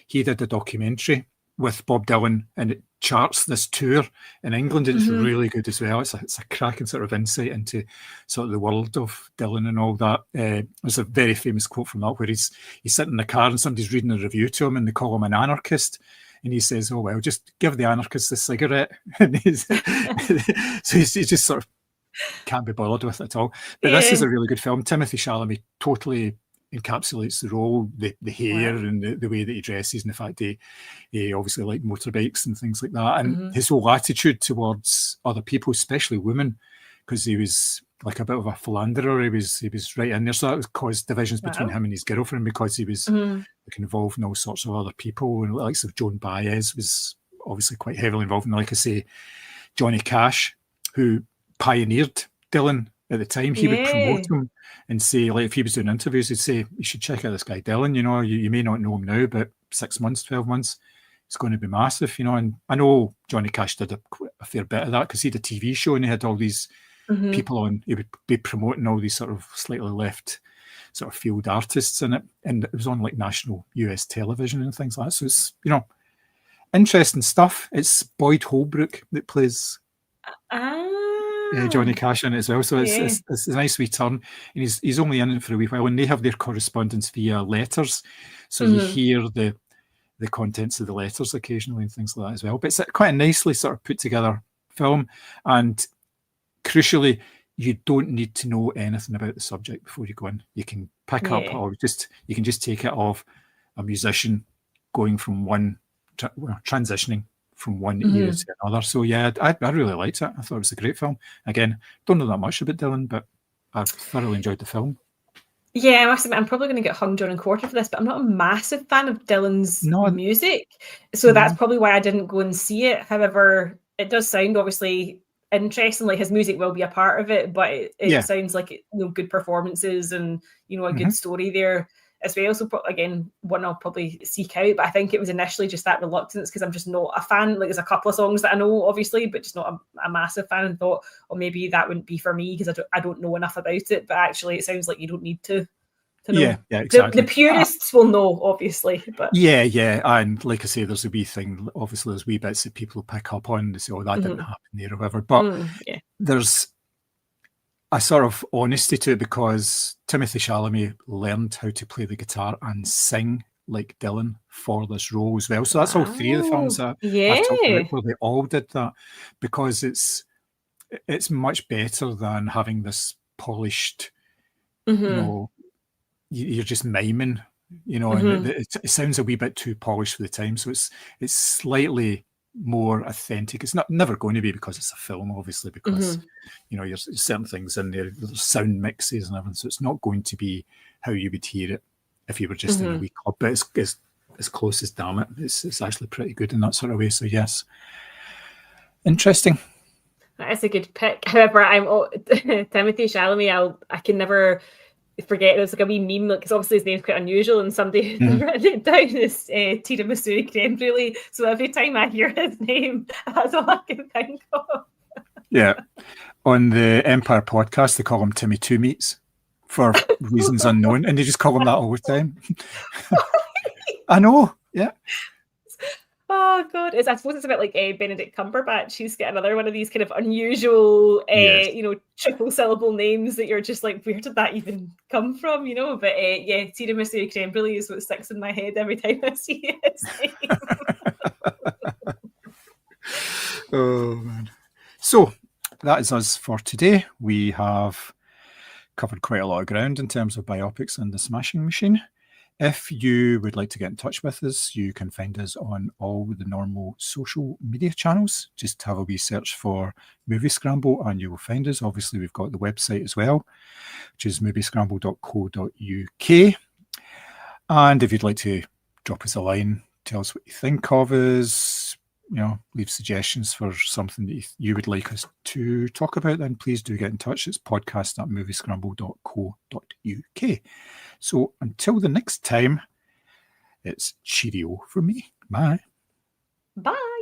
He did a documentary with Bob Dylan, and it charts this tour in England, and it's really good as well. It's a cracking sort of insight into sort of the world of Dylan and all that. There's a very famous quote from that where he's sitting in the car and somebody's reading a review to him, and they call him an anarchist, and he says, "Oh well, just give the anarchist a cigarette." And so he just sort of can't be bothered with it at all. But this is a really good film. Timothy Chalamet totally encapsulates the role, the hair and the way that he dresses, and the fact he obviously liked motorbikes and things like that, and his whole attitude towards other people, especially women, because he was like a bit of a philanderer. He was right in there, so that caused divisions between him and his girlfriend, because he was like involved in all sorts of other people, and the likes of Joan Baez was obviously quite heavily involved, and like I say, Johnny Cash, who pioneered Dylan at the time, he would promote him and say, like, if he was doing interviews, he'd say, "You should check out this guy Dylan, you may not know him now, but 6 months, 12 months, it's going to be massive," And I know Johnny Cash did a fair bit of that, because he had a TV show and he had all these people on. He would be promoting all these sort of slightly left sort of field artists in it, and it was on like national US television and things like that. So it's, you know, interesting stuff. It's Boyd Holbrook that plays Johnny Cash in it as well. So it's a nice wee turn. And he's only in it for a wee while, and they have their correspondence via letters. So you hear the contents of the letters occasionally and things like that as well. But it's quite a nicely sort of put together film. And crucially, you don't need to know anything about the subject before you go in. You can pick up, or you can just take it of a musician going from one, transitioning from one era to another. So yeah, I really liked it. I thought it was a great film. Again, don't know that much about Dylan, but I thoroughly enjoyed the film. Yeah, I must admit, I'm probably going to get hung John and Quarter for this, but I'm not a massive fan of Dylan's music. So that's probably why I didn't go and see it. However, it does sound obviously interesting. Like his music will be a part of it, but it sounds like, you know, good performances and, you know, a good story there as well. So again, one I'll probably seek out, but I think it was initially just that reluctance because I'm just not a fan. Like there's a couple of songs that I know, obviously, but just not a massive fan, and thought, oh, maybe that wouldn't be for me because I don't know enough about it. But actually, it sounds like you don't need to know. Yeah, exactly. The purists will know, obviously. But yeah, and like I say, there's a wee thing. Obviously, there's wee bits that people pick up on. They say, "Oh, that didn't happen there," or whatever. But there's a sort of honesty to it because Timothée Chalamet learned how to play the guitar and sing like Dylan for this role as well. So that's all three of the films that I've talked about where they all did that, because it's much better than having this polished, you know, you're just miming, you know, and it sounds a wee bit too polished for the time. So it's slightly more authentic. It's never going to be, because it's a film, obviously, because you know, there's certain things in there, there's sound mixes and everything, so it's not going to be how you would hear it if you were just in a wee club. But it's as close as damn it. It's actually pretty good in that sort of way. So yes, interesting. That is a good pick. However, Timothée Chalamet. I can never forget. There's like a wee meme, because obviously his name's quite unusual, and somebody wrote it down as tiramisu creme brulee. So every time I hear his name, that's all I can think of. Yeah, on the Empire podcast, they call him Timmy Two Meats for reasons unknown, and they just call him that all the time. I know. Yeah. Oh God, I suppose it's a bit like Benedict Cumberbatch. He's got another one of these kind of unusual, you know, triple syllable names that you're just like, where did that even come from? You know, but yeah, tiramisu creme brulee is what sticks in my head every time I see his name. Oh man. So that is us for today. We have covered quite a lot of ground in terms of biopics and the Smashing Machine. If you would like to get in touch with us, you can find us on all the normal social media channels. Just have a wee search for Moviescramble and you will find us. Obviously, we've got the website as well, which is moviescramble.co.uk. And if you'd like to drop us a line, tell us what you think of us, you know, leave suggestions for something that you would like us to talk about, then please do get in touch. It's podcast@moviescramble.co.uk. So until the next time, it's cheerio from me. Bye. Bye.